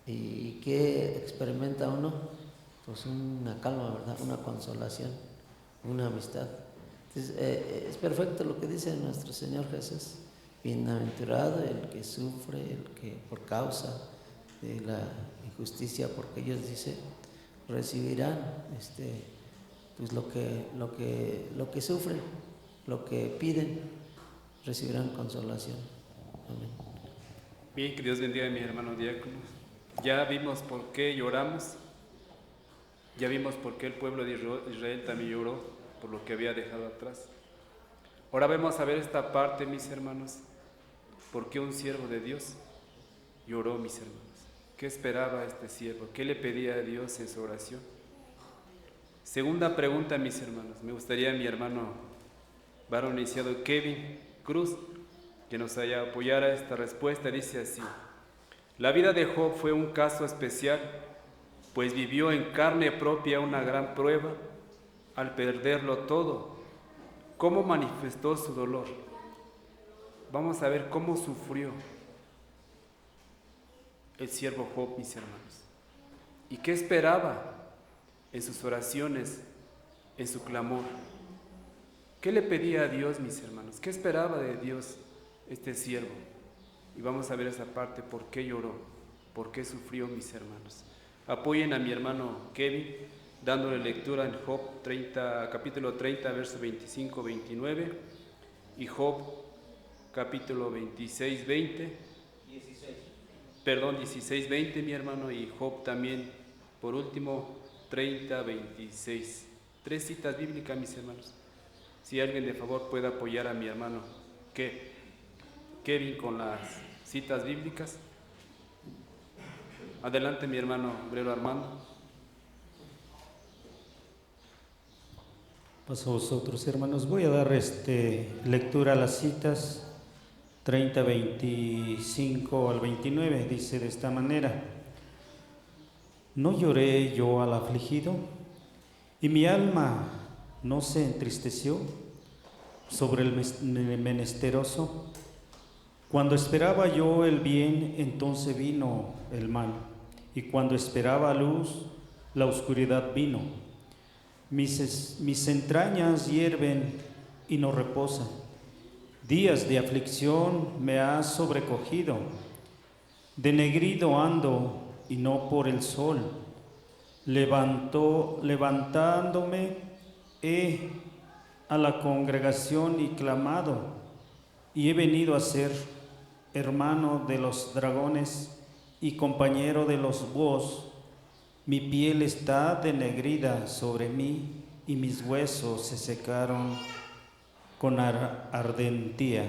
¿Y qué experimenta uno? Pues una calma, ¿verdad? Una consolación, una amistad. Entonces, es perfecto lo que dice nuestro Señor Jesús. Bienaventurado el que sufre, el que por causa de la injusticia, porque ellos, dice, recibirán pues lo que sufren, lo que piden, recibirán consolación. Amén. Bien, que Dios bendiga a mi hermano diácono. Ya vimos por qué lloramos, ya vimos por qué el pueblo de Israel también lloró por lo que había dejado atrás. Ahora vamos a ver esta parte, mis hermanos, por qué un siervo de Dios lloró, mis hermanos. ¿Qué esperaba este siervo? ¿Qué le pedía a Dios en su oración? Segunda pregunta, mis hermanos. Me gustaría mi hermano varón iniciado Kevin Cruz que nos apoyara esta respuesta. Dice así: la vida de Job fue un caso especial, pues vivió en carne propia una gran prueba al perderlo todo. ¿Cómo manifestó su dolor? Vamos a ver cómo sufrió el siervo Job, mis hermanos. ¿Y qué esperaba en sus oraciones, en su clamor? ¿Qué le pedía a Dios, mis hermanos? ¿Qué esperaba de Dios este siervo? Y vamos a ver esa parte, por qué lloró, por qué sufrió, mis hermanos. Apoyen a mi hermano Kevin, dándole lectura en Job capítulo 30, verso 25-29, y Job capítulo 16-20, 16-20, mi hermano, y Job también, por último, 30-26. 3 citas bíblicas, mis hermanos. Si alguien de favor puede apoyar a mi hermano Kevin con las citas bíblicas. Adelante, mi hermano obrero Armando. Paso a vosotros, hermanos. Voy a dar lectura a las citas 30, 25 al 29. Dice de esta manera: ¿no lloré yo al afligido y mi alma no se entristeció sobre el menesteroso? Cuando esperaba yo el bien, entonces vino el mal, y cuando esperaba luz, la oscuridad vino. Mis entrañas hierven y no reposan. Días de aflicción me ha sobrecogido. Denegrido ando y no por el sol. Levantándome he a la congregación y clamado, y he venido a ser hermano de los dragones y compañero de los búhos. Mi piel está denegrida sobre mí y mis huesos se secaron con ardentía.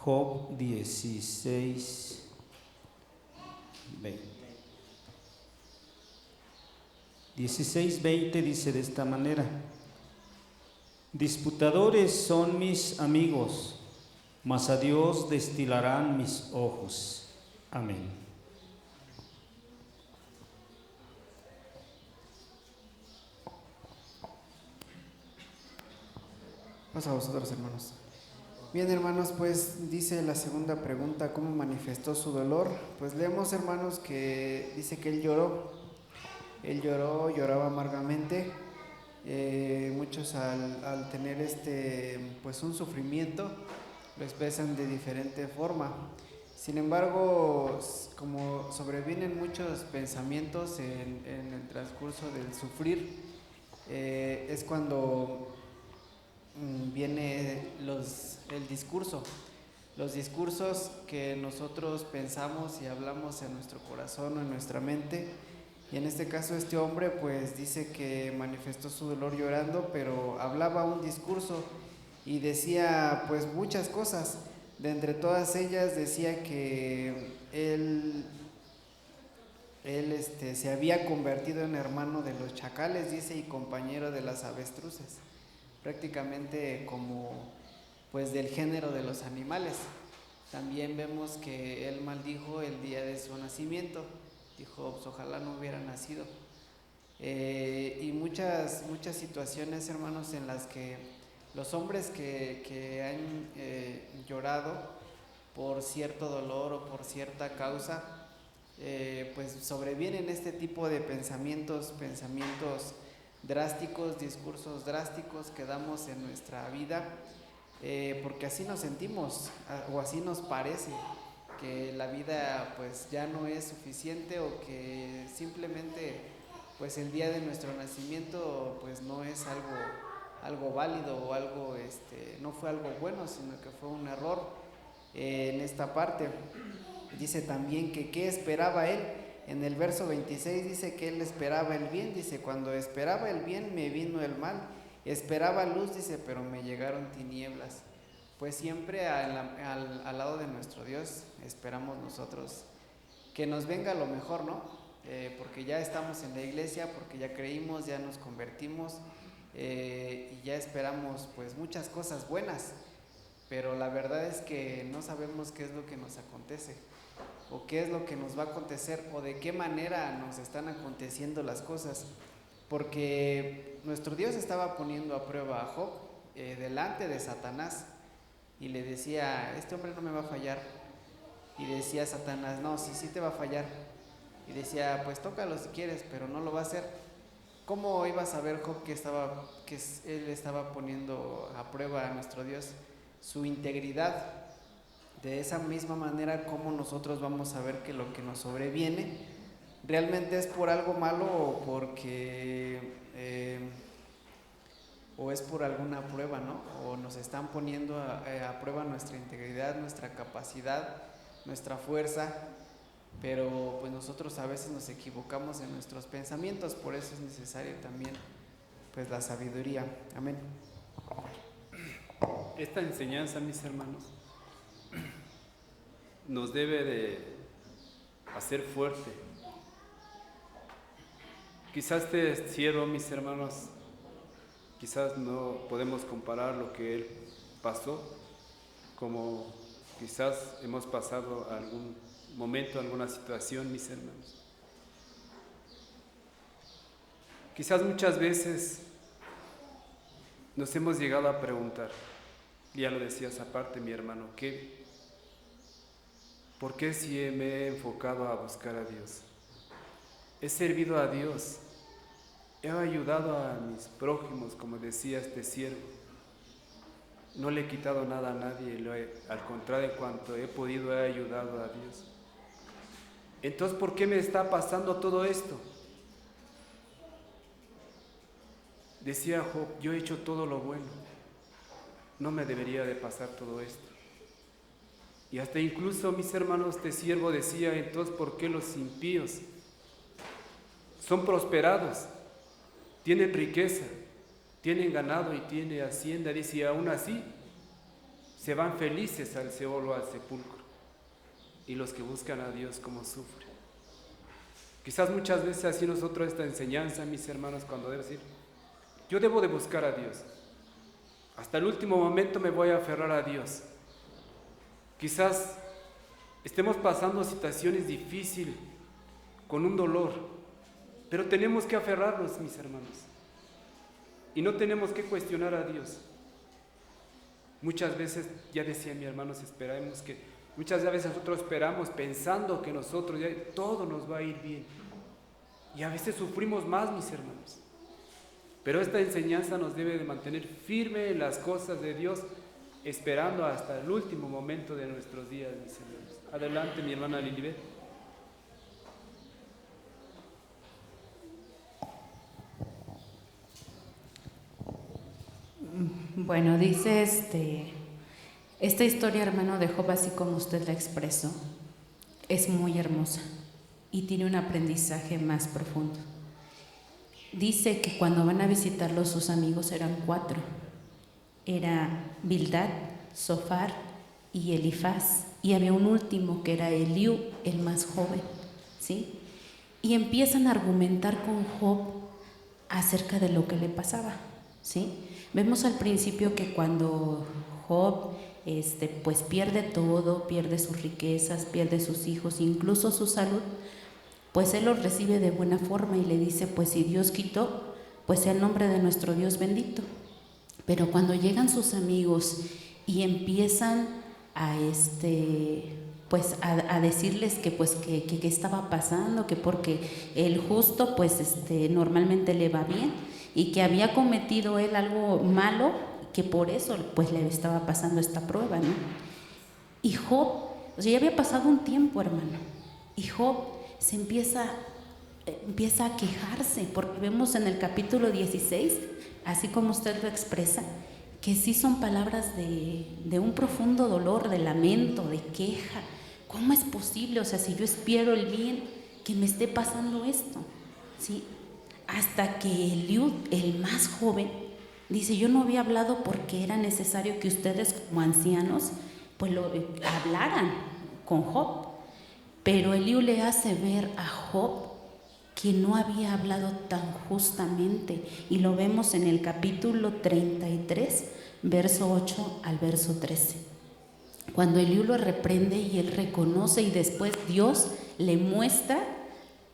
Job 16, 20. 16:20 dice de esta manera: disputadores son mis amigos, mas a Dios destilarán mis ojos. Amén. Paso a vosotros, hermanos. Bien, hermanos, pues dice la segunda pregunta: ¿cómo manifestó su dolor? Pues leemos, hermanos, que dice que él lloraba amargamente. Muchos al tener pues un sufrimiento lo expresan de diferente forma. Sin embargo, como sobrevienen muchos pensamientos en el transcurso del sufrir, es cuando viene el discurso. Los discursos que nosotros pensamos y hablamos en nuestro corazón o en nuestra mente. Y en este caso este hombre pues dice que manifestó su dolor llorando, pero hablaba un discurso y decía pues muchas cosas. De entre todas ellas decía que él se había convertido en hermano de los chacales, dice, y compañero de las avestruces, prácticamente como pues del género de los animales. También vemos que él maldijo el día de su nacimiento. Dijo, pues, ojalá no hubiera nacido. Y muchas situaciones, hermanos, en las que los hombres que han llorado por cierto dolor o por cierta causa, pues sobrevienen este tipo de pensamientos drásticos, discursos drásticos que damos en nuestra vida, porque así nos sentimos o así nos parece, que la vida pues ya no es suficiente, o que simplemente pues el día de nuestro nacimiento pues no es algo válido, o algo no fue algo bueno, sino que fue un error en esta parte. Dice también que qué esperaba él. En el verso 26 dice que él esperaba el bien. Dice, cuando esperaba el bien me vino el mal. Esperaba luz, dice, pero me llegaron tinieblas. Pues siempre al lado de nuestro Dios esperamos nosotros que nos venga lo mejor, ¿no? Porque ya estamos en la iglesia, porque ya creímos, ya nos convertimos y ya esperamos pues muchas cosas buenas, pero la verdad es que no sabemos qué es lo que nos acontece o qué es lo que nos va a acontecer o de qué manera nos están aconteciendo las cosas, porque nuestro Dios estaba poniendo a prueba a Job delante de Satanás y le decía, este hombre no me va a fallar, y decía Satanás, no, sí te va a fallar, y decía, pues tócalo si quieres, pero no lo va a hacer. ¿Cómo iba a saber Job que él estaba poniendo a prueba a nuestro Dios su integridad? De esa misma manera, ¿cómo nosotros vamos a ver que lo que nos sobreviene realmente es por algo malo o porque o es por alguna prueba, ¿no? O nos están poniendo a prueba nuestra integridad, nuestra capacidad, nuestra fuerza, pero pues nosotros a veces nos equivocamos en nuestros pensamientos, por eso es necesario también pues la sabiduría. Amén. Esta enseñanza, mis hermanos, nos debe de hacer fuerte. Quizás este siervo, mis hermanos, quizás no podemos comparar lo que él pasó, como quizás hemos pasado algún momento, alguna situación, mis hermanos. Quizás muchas veces nos hemos llegado a preguntar, ya lo decías aparte, mi hermano, ¿por qué si me he enfocado a buscar a Dios? He servido a Dios, he ayudado a mis prójimos, como decía este siervo. No le he quitado nada a nadie, al contrario, en cuanto he podido he ayudado a Dios. Entonces, ¿por qué me está pasando todo esto? Decía Job, yo he hecho todo lo bueno, no me debería de pasar todo esto. Y hasta incluso, mis hermanos, este siervo decía, entonces, ¿por qué los impíos son prosperados? Tienen riqueza, tienen ganado y tienen hacienda, dice, y aún así se van felices al Seol o al sepulcro. Y los que buscan a Dios, ¿cómo sufren? Quizás muchas veces así nosotros esta enseñanza, mis hermanos, cuando debo decir, yo debo de buscar a Dios. Hasta el último momento me voy a aferrar a Dios. Quizás estemos pasando situaciones difíciles, con un dolor, pero tenemos que aferrarnos, mis hermanos. Y no tenemos que cuestionar a Dios. Muchas veces, ya decía mi hermano, esperamos que muchas veces nosotros esperamos pensando que nosotros ya todo nos va a ir bien. Y a veces sufrimos más, mis hermanos. Pero esta enseñanza nos debe de mantener firme en las cosas de Dios, esperando hasta el último momento de nuestros días, mis hermanos. Adelante, mi hermana Lilibet. Bueno, dice esta historia, hermano, de Job, así como usted la expresó, es muy hermosa y tiene un aprendizaje más profundo. Dice que cuando van a visitarlo sus amigos eran 4. Era Bildad, Zofar y Elifaz. Y había un último que era Eliú, el más joven, ¿sí? Y empiezan a argumentar con Job acerca de lo que le pasaba, ¿sí? Vemos al principio que cuando Job pues pierde todo, pierde sus riquezas, pierde sus hijos, incluso su salud, pues él los recibe de buena forma y le dice, pues si Dios quitó, pues sea el nombre de nuestro Dios bendito. Pero cuando llegan sus amigos y empiezan a decirles que estaba pasando, que porque el justo pues normalmente le va bien y que había cometido él algo malo, que por eso pues le estaba pasando esta prueba, ¿no? Y Job, ya había pasado un tiempo, hermano, y Job se empieza a quejarse, porque vemos en el capítulo 16, así como usted lo expresa, que sí son palabras de un profundo dolor, de lamento, de queja, ¿cómo es posible? O sea, si yo espero el bien, que me esté pasando esto, ¿sí? Hasta que Eliud, el más joven, dice, yo no había hablado porque era necesario que ustedes como ancianos pues hablaran con Job. Pero Eliú le hace ver a Job que no había hablado tan justamente. Y lo vemos en el capítulo 33, verso 8 al verso 13. Cuando Eliú lo reprende y él reconoce, y después Dios le muestra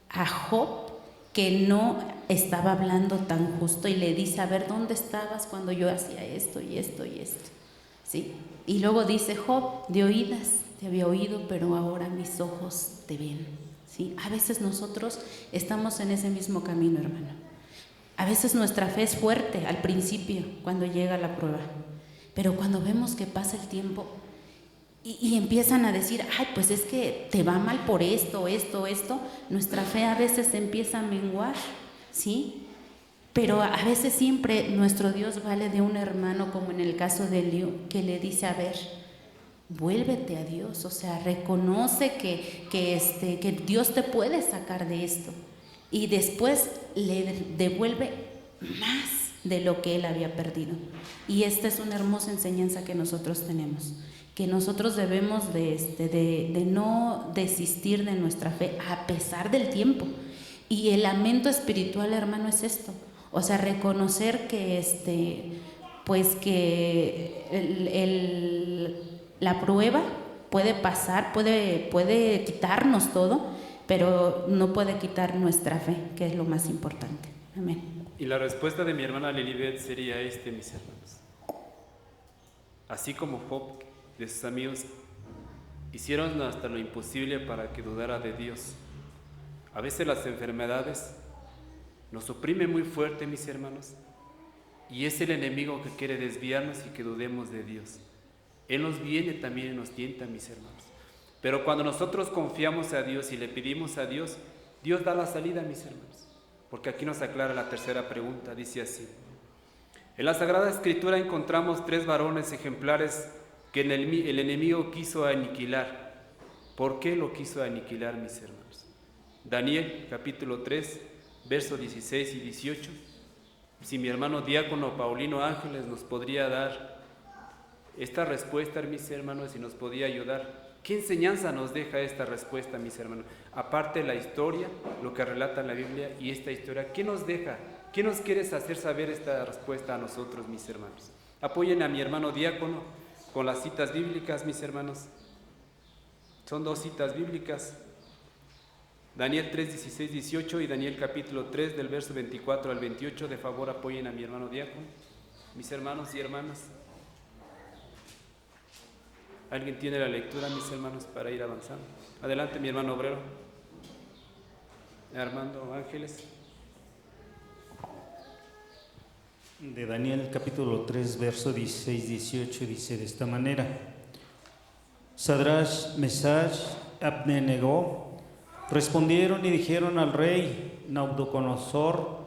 a Job que no estaba hablando tan justo, y le dice, a ver, ¿dónde estabas cuando yo hacía esto y esto y esto? ¿Sí? Y luego dice Job, de oídas te había oído, pero ahora mis ojos te ven. ¿Sí? A veces nosotros estamos en ese mismo camino, hermano. A veces nuestra fe es fuerte al principio, cuando llega la prueba, pero cuando vemos que pasa el tiempo y empiezan a decir, ay, pues es que te va mal por esto, nuestra fe a veces empieza a menguar, ¿sí? Pero a veces siempre nuestro Dios vale de un hermano, como en el caso de Eliú, que le dice, a ver, vuélvete a Dios, o sea, reconoce que Dios te puede sacar de esto. Y después le devuelve más de lo que él había perdido. Y esta es una hermosa enseñanza que nosotros tenemos, que nosotros debemos de no desistir de nuestra fe a pesar del tiempo. Y el lamento espiritual, hermano, es esto. O sea, reconocer que pues que la prueba puede pasar, puede quitarnos todo, pero no puede quitar nuestra fe, que es lo más importante. Amén. Y la respuesta de mi hermana Lilibet sería mis hermanos. Así como Job, de sus amigos, hicieron hasta lo imposible para que dudara de Dios. A veces las enfermedades nos oprimen muy fuerte, mis hermanos, y es el enemigo que quiere desviarnos y que dudemos de Dios. Él nos viene también y nos tienta, mis hermanos. Pero cuando nosotros confiamos a Dios y le pedimos a Dios, Dios da la salida, mis hermanos. Porque aquí nos aclara la tercera pregunta, dice así. En la Sagrada Escritura encontramos 3 varones ejemplares que el enemigo quiso aniquilar. ¿Por qué lo quiso aniquilar, mis hermanos? Daniel, capítulo 3, versos 16 y 18. Si mi hermano diácono Paulino Ángeles nos podría dar esta respuesta, mis hermanos, y nos podía ayudar. ¿Qué enseñanza nos deja esta respuesta, mis hermanos? Aparte de la historia, lo que relata la Biblia y esta historia, ¿qué nos deja? ¿Qué nos quieres hacer saber esta respuesta a nosotros, mis hermanos? Apoyen a mi hermano diácono con las citas bíblicas, mis hermanos. Son 2 citas bíblicas. Daniel 3, 16, 18 y Daniel capítulo 3 del verso 24 al 28. De favor apoyen a mi hermano diácono, mis hermanos y hermanas. ¿Alguien tiene la lectura, mis hermanos, para ir avanzando? Adelante, mi hermano obrero. Armando Ángeles. De Daniel capítulo 3, verso 16, 18 dice de esta manera: Sadrach, Mesach, Abednego respondieron y dijeron al rey Nabucodonosor: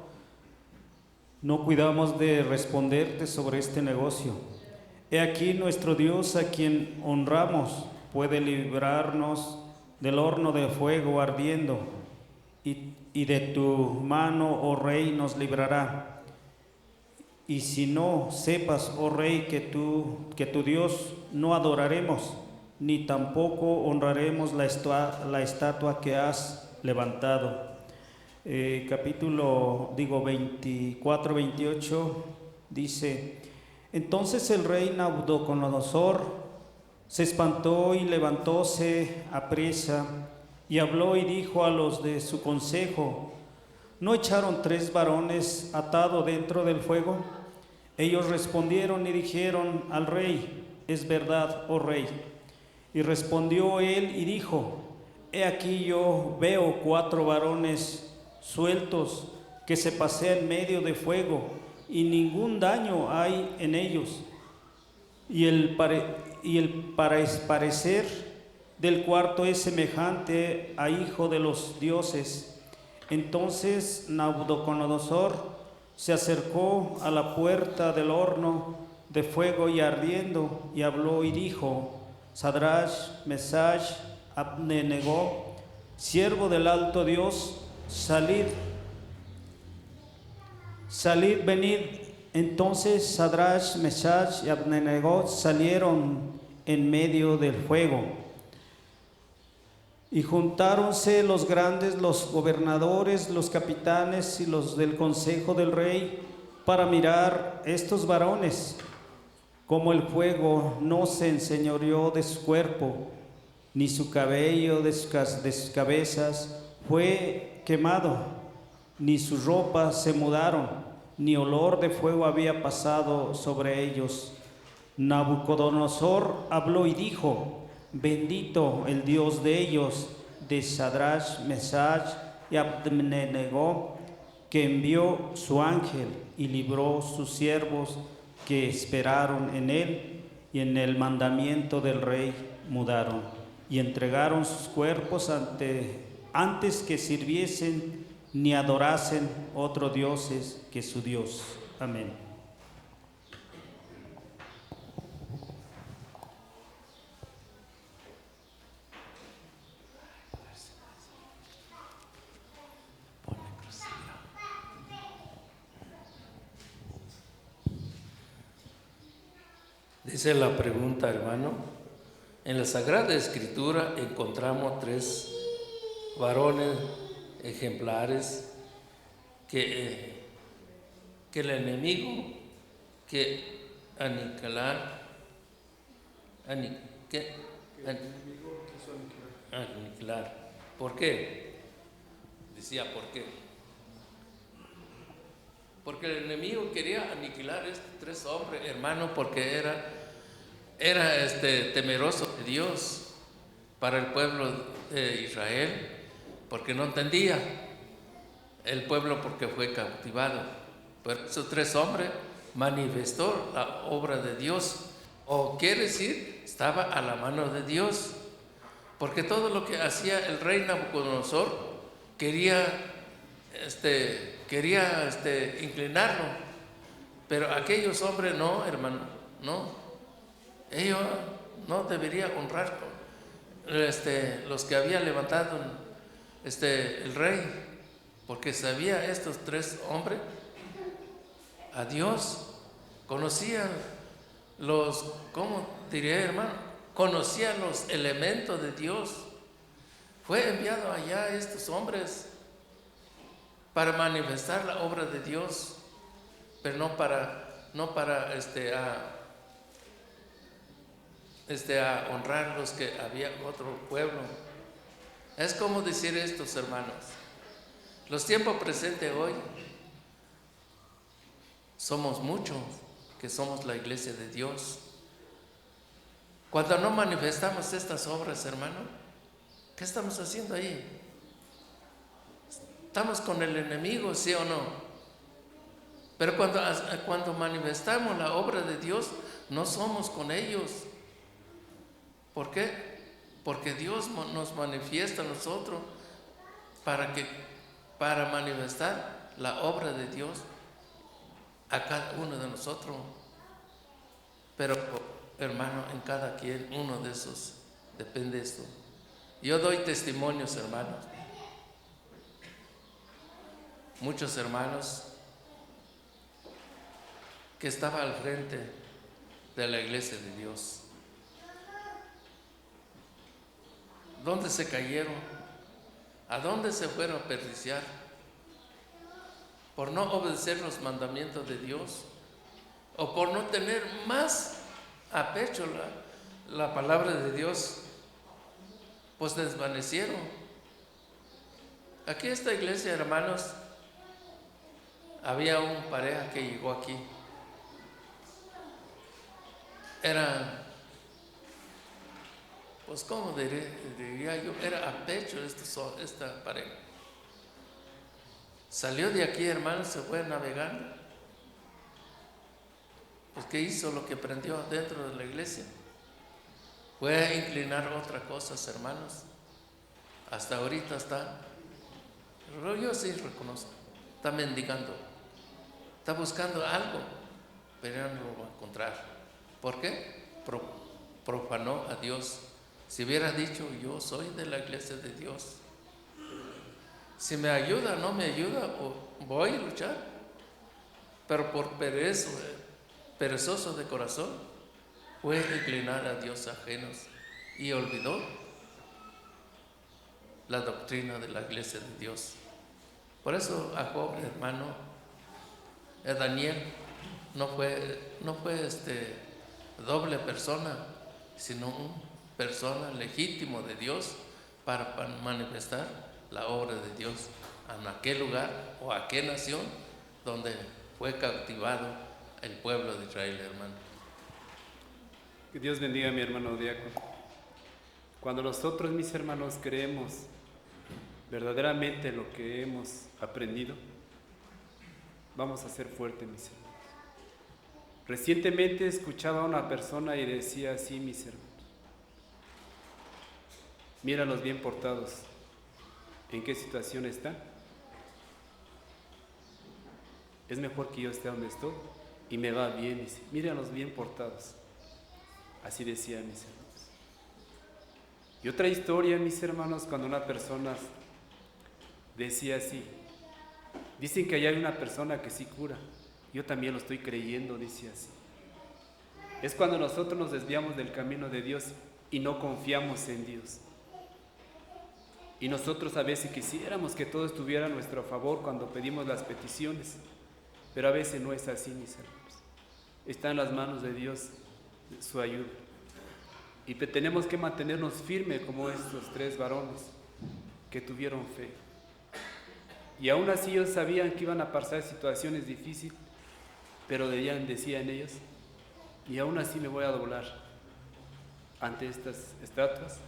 no cuidamos de responderte sobre este negocio. He aquí nuestro Dios, a quien honramos, puede librarnos del horno de fuego ardiendo, y de tu mano, oh rey, nos librará. Y si no, sepas, oh rey, que tu Dios no adoraremos, ni tampoco honraremos la estatua que has levantado. Capítulo 24, 28 dice: entonces el rey Nabucodonosor se espantó y levantóse apriesa y habló y dijo a los de su consejo: ¿no echaron 3 varones atados dentro del fuego? Ellos respondieron y dijeron al rey: es verdad, oh rey. Y respondió él y dijo: he aquí yo veo 4 varones sueltos que se pasean en medio de fuego, y ningún daño hay en ellos. Y el parecer del cuarto es semejante a hijo de los dioses. Entonces Nabucodonosor se acercó a la puerta del horno de fuego y ardiendo, y habló y dijo: Sadrach, Mesach, Abednego, siervo del alto Dios, salid, venid. Entonces Sadrach, Mesach y Abednego salieron en medio del fuego. Y juntáronse los grandes, los gobernadores, los capitanes y los del consejo del rey para mirar estos varones, como el fuego no se enseñoreó de su cuerpo, ni su cabello de sus cabezas fue quemado, ni sus ropas se mudaron, ni olor de fuego había pasado sobre ellos. Nabucodonosor habló y dijo: bendito el Dios de ellos, de Sadrach, Mesach y Abednego, que envió su ángel y libró sus siervos que esperaron en él, y en el mandamiento del rey mudaron, y entregaron sus cuerpos antes que sirviesen ni adorasen otros dioses que su Dios. Amén. Dice la pregunta, hermano: en la Sagrada Escritura encontramos 3 varones ejemplares que el enemigo aniquilar. ¿Por qué? Decía, ¿por qué? Porque el enemigo quería aniquilar a estos 3 hombres, hermano, porque era temeroso de Dios para el pueblo de Israel, porque no entendía el pueblo, porque fue cautivado. Pero esos 3 hombres manifestó la obra de Dios, o quiere decir, estaba a la mano de Dios, porque todo lo que hacía el rey Nabucodonosor quería inclinarlo, pero aquellos hombres no, hermano, no. Ellos no deberían honrar los que había levantado el rey, porque sabía estos 3 hombres a Dios, conocían ¿cómo diría, hermano? Conocían los elementos de Dios. Fue enviado allá estos hombres para manifestar la obra de Dios, pero no para a honrar los que había otro pueblo. Es como decir estos, hermanos: los tiempos presentes hoy somos muchos que somos la iglesia de Dios. Cuando no manifestamos estas obras, hermano, ¿qué estamos haciendo ahí? ¿Estamos con el enemigo, sí o no? Pero cuando manifestamos la obra de Dios, no somos con ellos. ¿Por qué? Porque Dios nos manifiesta a nosotros para manifestar la obra de Dios a cada uno de nosotros. Pero, hermano, en cada quien, uno de esos, depende de esto. Yo doy testimonios, hermanos. Muchos hermanos que estaban al frente de la iglesia de Dios. ¿Dónde se cayeron? ¿A dónde se fueron a perdiciar? Por no obedecer los mandamientos de Dios, o por no tener más a pecho la palabra de Dios, pues desvanecieron. Aquí esta iglesia, hermanos, había una pareja que llegó aquí. Era, pues ¿cómo diría yo? Era a pecho esta pareja. Salió de aquí, hermanos, se fue navegando. Pues ¿qué hizo? Lo que aprendió dentro de la iglesia. Fue a inclinar otras cosas, hermanos. Hasta ahorita está. Pero yo sí reconozco. Está mendigando. Está buscando algo, pero no lo va a encontrar. ¿Por qué? Profanó a Dios. Si hubiera dicho, yo soy de la iglesia de Dios, si me ayuda, no me ayuda, voy a luchar. Pero por perezoso de corazón, fue a inclinar a dioses ajenos y olvidó la doctrina de la iglesia de Dios. Por eso a Job, hermano, a Daniel no fue doble persona, sino una persona legítimo de Dios para manifestar la obra de Dios en aquel lugar o aquella nación donde fue cautivado el pueblo de Israel, hermano. Que Dios bendiga a mi hermano diácono. Cuando nosotros, mis hermanos, creemos verdaderamente lo que hemos aprendido, vamos a ser fuertes, mis hermanos. Recientemente escuchaba a una persona y decía así, mis hermanos: míralos bien portados, ¿en qué situación están? Es mejor que yo esté donde estoy y me va bien, dice, míralos bien portados. Así decía, mis hermanos. Y otra historia, mis hermanos, cuando una persona decía así: dicen que allá hay una persona que sí cura, yo también lo estoy creyendo, dice así. Es cuando nosotros nos desviamos del camino de Dios y no confiamos en Dios. Y nosotros a veces quisiéramos que todo estuviera a nuestro favor cuando pedimos las peticiones, pero a veces no es así, mis hermanos. Está en las manos de Dios su ayuda. Y tenemos que mantenernos firmes como estos tres varones que tuvieron fe. Y aún así ellos sabían que iban a pasar situaciones difíciles, pero decían ellos: y aún así me voy a doblar ante estas estatuas,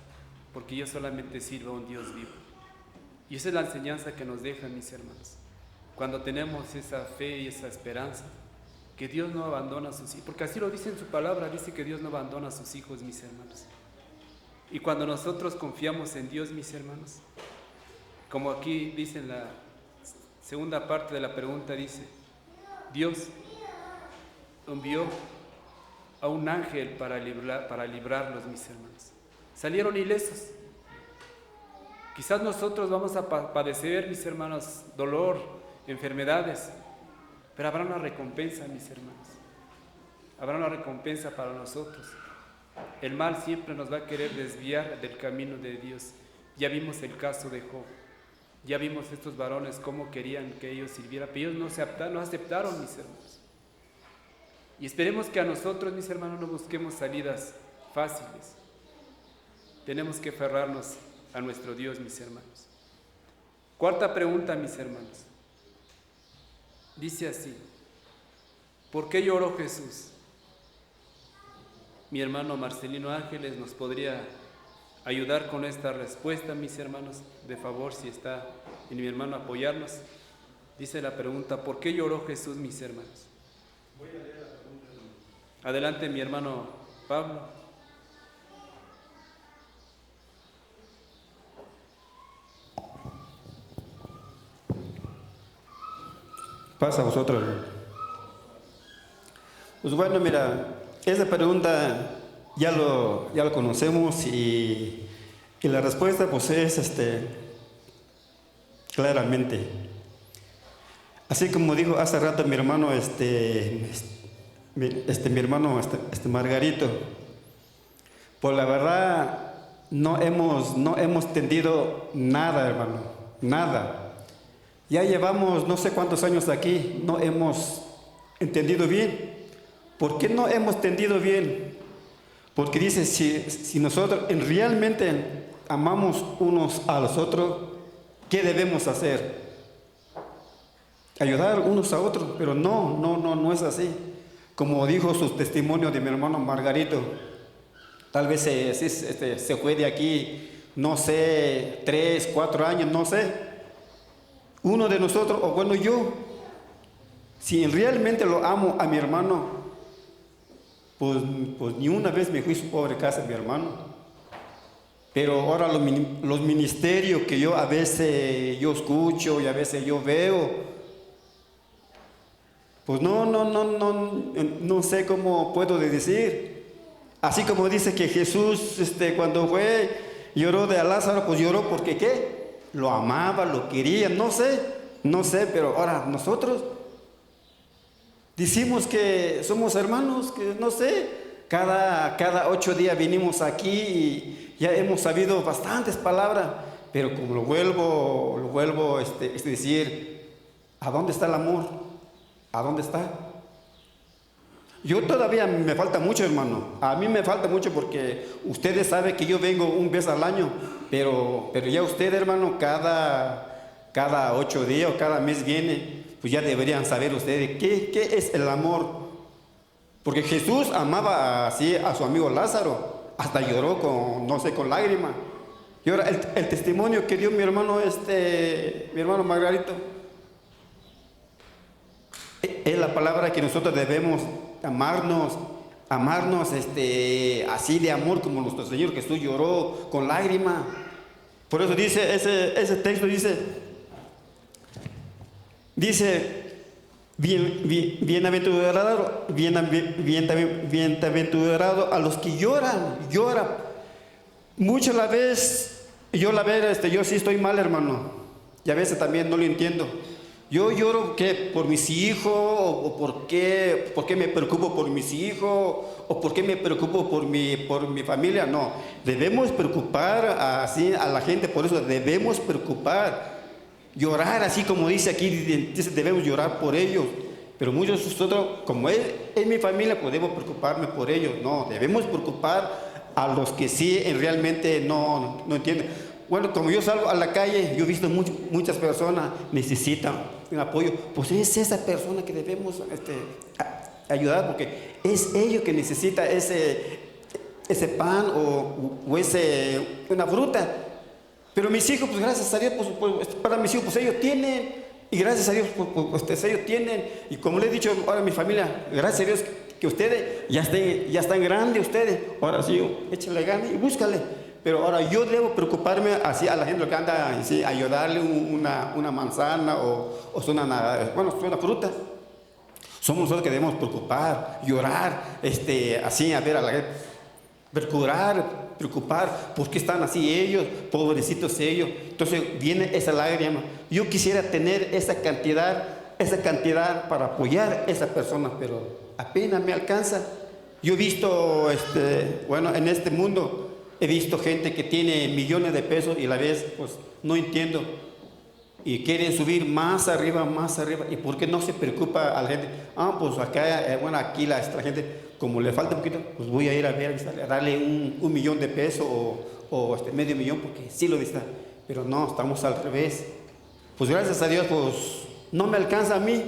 porque yo solamente sirvo a un Dios vivo. Y esa es la enseñanza que nos dejan, mis hermanos. Cuando tenemos esa fe y esa esperanza, que Dios no abandona a sus hijos, porque así lo dice en su palabra, dice que Dios no abandona a sus hijos, mis hermanos. Y cuando nosotros confiamos en Dios, mis hermanos, como aquí dice en la segunda parte de la pregunta, dice: Dios envió a un ángel para librarlos, mis hermanos. Salieron ilesos. Quizás nosotros vamos a padecer, mis hermanos, dolor, enfermedades, pero habrá una recompensa, mis hermanos. Habrá una recompensa para nosotros. El mal siempre nos va a querer desviar del camino de Dios. Ya vimos el caso de Job. Ya vimos estos varones cómo querían que ellos sirvieran, pero ellos no aceptaron, mis hermanos. Y esperemos que a nosotros, mis hermanos, no busquemos salidas fáciles. Tenemos que aferrarnos a nuestro Dios, mis hermanos. Cuarta pregunta, mis hermanos. Dice así: ¿por qué lloró Jesús? Mi hermano Marcelino Ángeles nos podría ayudar con esta respuesta, mis hermanos, de favor, si está en mi hermano apoyarnos. Dice la pregunta: ¿por qué lloró Jesús, mis hermanos? Voy a leer la pregunta. Adelante, mi hermano Pablo. Pasa a vosotros. Pues bueno, mira, esa pregunta ya lo conocemos y la respuesta pues es claramente. Así como dijo hace rato mi hermano mi hermano Margarito, pues la verdad no hemos entendido nada, hermano, nada. Ya llevamos no sé cuántos años aquí, no hemos entendido bien. ¿Por qué no hemos entendido bien? Porque dice, si nosotros realmente amamos unos a los otros, ¿qué debemos hacer? Ayudar unos a otros, pero no es así. Como dijo su testimonio de mi hermano Margarito, tal vez se fue de aquí, no sé, 3, 4 años, no sé. Uno de nosotros, o bueno, yo, si realmente lo amo a mi hermano, pues ni una vez me fui a su pobre casa de mi hermano. Pero ahora los ministerios que yo a veces yo escucho y a veces yo veo, pues no sé cómo puedo decir. Así como dice que Jesús cuando lloró de Lázaro, pues lloró porque ¿qué? Lo amaba, lo quería, no sé, pero ahora nosotros decimos que somos hermanos, que no sé, cada 8 días venimos aquí y ya hemos sabido bastantes palabras, pero como lo vuelvo decir, ¿a dónde está el amor? ¿A dónde está? Yo todavía me falta mucho, hermano. A mí me falta mucho porque ustedes saben que yo vengo un vez al año, pero ya usted, hermano, cada 8 días o cada mes viene, pues ya deberían saber ustedes qué es el amor. Porque Jesús amaba así a su amigo Lázaro, hasta lloró con lágrimas. Y ahora el testimonio que dio mi hermano Margarito, es la palabra que nosotros debemos amarnos así de amor como nuestro Señor Jesús lloró con lágrimas. Por eso dice ese texto, dice bienaventurado a los que lloran. Muchas la vez, yo sí estoy mal, hermano, y a veces también no lo entiendo. Yo lloro por mis hijos, o por qué me preocupo por mis hijos, o por qué me preocupo por mi familia. No, debemos preocupar así a la gente, por eso debemos preocupar, llorar así como dice aquí, debemos llorar por ellos. Pero muchos de nosotros, como es mi familia, podemos preocuparme por ellos. No, debemos preocupar a los que sí realmente no entienden. Bueno, como yo salgo a la calle, yo he visto muchas personas necesitan un apoyo, pues es esa persona que debemos ayudar, porque es ellos que necesita ese pan o una fruta. Pero mis hijos, pues gracias a Dios, pues para mis hijos, pues ellos tienen, y gracias a Dios, pues ellos tienen, y como le he dicho ahora a mi familia, gracias a Dios que ustedes ya están grandes ustedes, ahora sí, échenle ganas y búscale. Pero ahora yo debo preocuparme así a la gente que anda así, ayudarle una manzana o una fruta. Somos nosotros que debemos preocupar, llorar, así a ver a la gente, preocupar, ¿por qué están así ellos? Pobrecitos ellos. Entonces viene esa lágrima. Yo quisiera tener esa cantidad para apoyar a esa persona, pero apenas me alcanza. Yo he visto, en este mundo, he visto gente que tiene millones de pesos y a la vez, pues, no entiendo. Y quieren subir más arriba. ¿Y por qué no se preocupa a la gente? Pues acá, aquí la gente, como le falta un poquito, pues voy a ir a darle un millón de pesos o medio millón, porque sí lo necesita. Pero no, estamos al revés. Pues gracias a Dios, pues, no me alcanza a mí.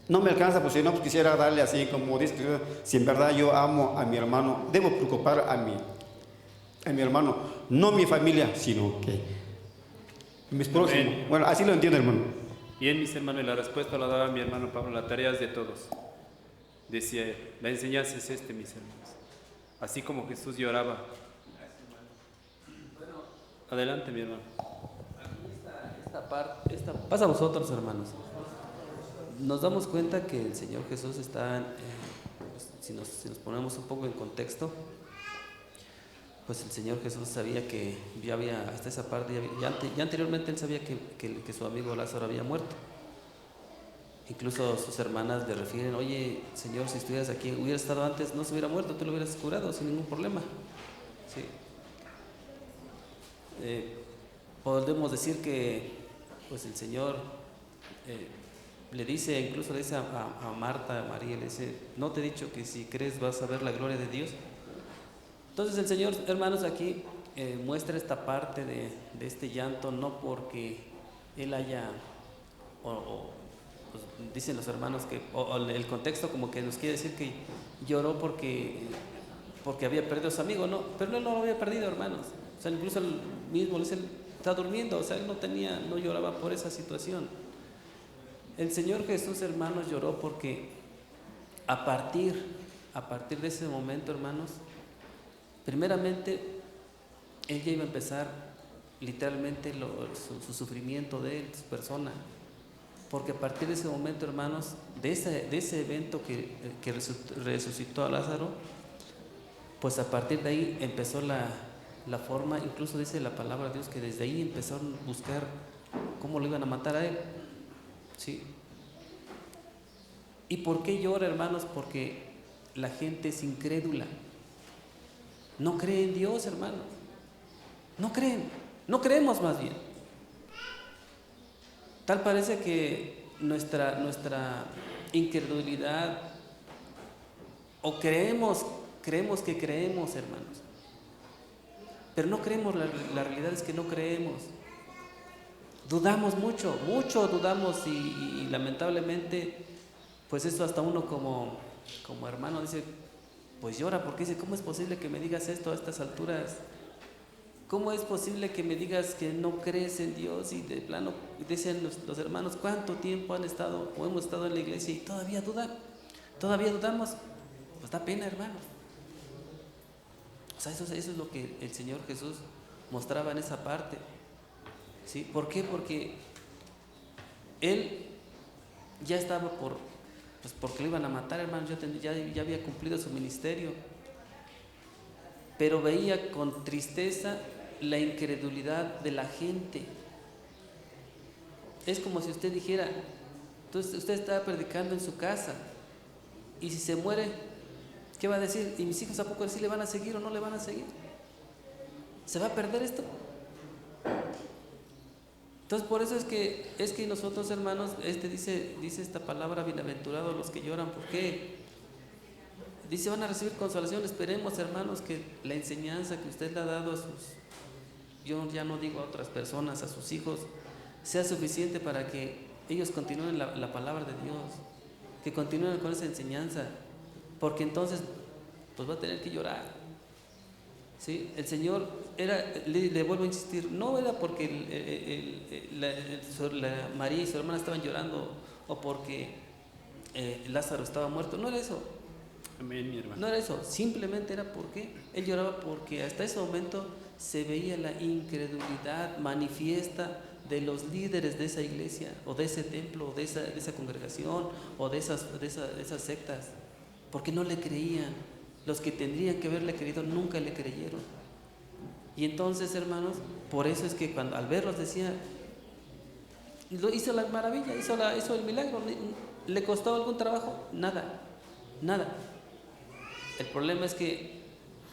No me alcanza, pues si no, pues quisiera darle así, como dice, si en verdad yo amo a mi hermano, debo preocupar a mi hermano, no mi familia, sino que mis próximos. Bueno, así lo entiendo, hermano. Bien, mis hermanos, y la respuesta la daba mi hermano Pablo, la tarea es de todos. Decía, la enseñanza es mis hermanos. Así como Jesús lloraba. Adelante, mi hermano. Esta parte, pasa a vosotros, hermanos. Nos damos cuenta que el Señor Jesús está, si nos ponemos un poco en contexto, pues el Señor Jesús sabía que ya había, hasta esa parte, ya anteriormente él sabía que su amigo Lázaro había muerto. Incluso sus hermanas le refieren, oye, Señor, si estuvieras aquí, hubieras estado antes, no se hubiera muerto, tú lo hubieras curado sin ningún problema. Sí. Podemos decir que pues el Señor le dice a Marta, a María, le dice, ¿no te he dicho que si crees vas a ver la gloria de Dios? Entonces el Señor, hermanos, aquí muestra esta parte de este llanto, no porque Él haya, pues dicen los hermanos que, el contexto como que nos quiere decir que lloró porque había perdido a su amigo, no, pero él no lo había perdido, hermanos. O sea, incluso él mismo, él está durmiendo, o sea, él no lloraba por esa situación. El Señor Jesús, hermanos, lloró porque a partir de ese momento, hermanos, primeramente, Él ya iba a empezar literalmente su sufrimiento de Él, su persona. Porque a partir de ese momento, hermanos, de ese evento que resucitó a Lázaro, pues a partir de ahí empezó la forma, incluso dice la palabra de Dios que desde ahí empezaron a buscar cómo lo iban a matar a él. ¿Sí? ¿Y por qué llora, hermanos? Porque la gente es incrédula. No cree en Dios, hermanos. No creen, no creemos más bien. Tal parece que nuestra incredulidad, o creemos que creemos, hermanos, pero no creemos. La realidad es que no creemos. Dudamos mucho dudamos y lamentablemente, pues eso hasta uno como hermano dice, pues llora, porque dice, ¿cómo es posible que me digas esto a estas alturas? ¿Cómo es posible que me digas que no crees en Dios? Y de plano, dicen los hermanos, ¿cuánto tiempo hemos estado en la iglesia y todavía dudamos? Pues da pena, hermano. O sea, eso es lo que el Señor Jesús mostraba en esa parte. ¿Sí? ¿Por qué? Porque Él ya estaba porque lo iban a matar, hermano, ya había cumplido su ministerio, pero veía con tristeza la incredulidad de la gente. Es como si usted dijera, entonces usted está predicando en su casa y si se muere, ¿qué va a decir? ¿Y mis hijos a poco sí le van a seguir o no le van a seguir? ¿Se va a perder esto? Entonces por eso es que nosotros, hermanos, dice esta palabra, bienaventurados los que lloran. ¿Por qué? Dice, van a recibir consolación. Esperemos, hermanos, que la enseñanza que usted le ha dado a yo ya no digo a otras personas, a sus hijos, sea suficiente para que ellos continúen la palabra de Dios, que continúen con esa enseñanza, porque entonces pues va a tener que llorar. ¿Sí? El Señor le vuelvo a insistir, no era porque María y su hermana estaban llorando o porque Lázaro estaba muerto, no era eso. Amén, mi hermano. No era eso, simplemente era porque él lloraba porque hasta ese momento se veía la incredulidad manifiesta de los líderes de esa iglesia o de ese templo o de esa congregación o de esas sectas, porque no le creían. Los que tendrían que haberle creído nunca le creyeron. Y entonces, hermanos, por eso es que al verlos decía, hizo la maravilla, hizo el milagro. ¿Le costó algún trabajo? Nada. El problema es que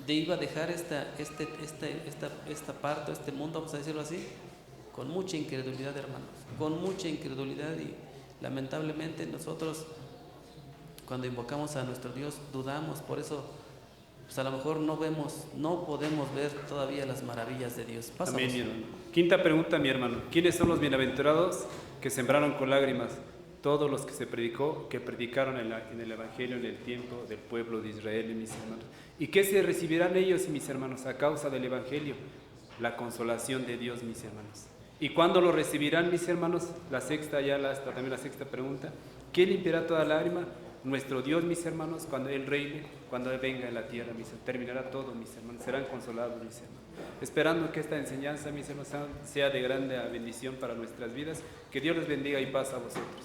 iba a dejar esta parte, este mundo, vamos a decirlo así, con mucha incredulidad, hermanos, con mucha incredulidad. Y lamentablemente nosotros, cuando invocamos a nuestro Dios, dudamos. Por eso pues a lo mejor no podemos ver todavía las maravillas de Dios. Pásamos. Amén, mi hermano. Quinta pregunta, mi hermano. ¿Quiénes son los bienaventurados que sembraron con lágrimas? Todos los que predicaron en el Evangelio en el tiempo del pueblo de Israel, mis hermanos. ¿Y qué se recibirán ellos, mis hermanos, a causa del Evangelio? La consolación de Dios, mis hermanos. ¿Y cuándo lo recibirán, mis hermanos? También la sexta pregunta. ¿Quién limpiará toda lágrima? Nuestro Dios, mis hermanos, cuando Él reine, cuando Él venga en la tierra, mis hermanos, terminará todo, mis hermanos, serán consolados, mis hermanos. Esperando que esta enseñanza, mis hermanos, sea de grande bendición para nuestras vidas. Que Dios les bendiga y paz a vosotros.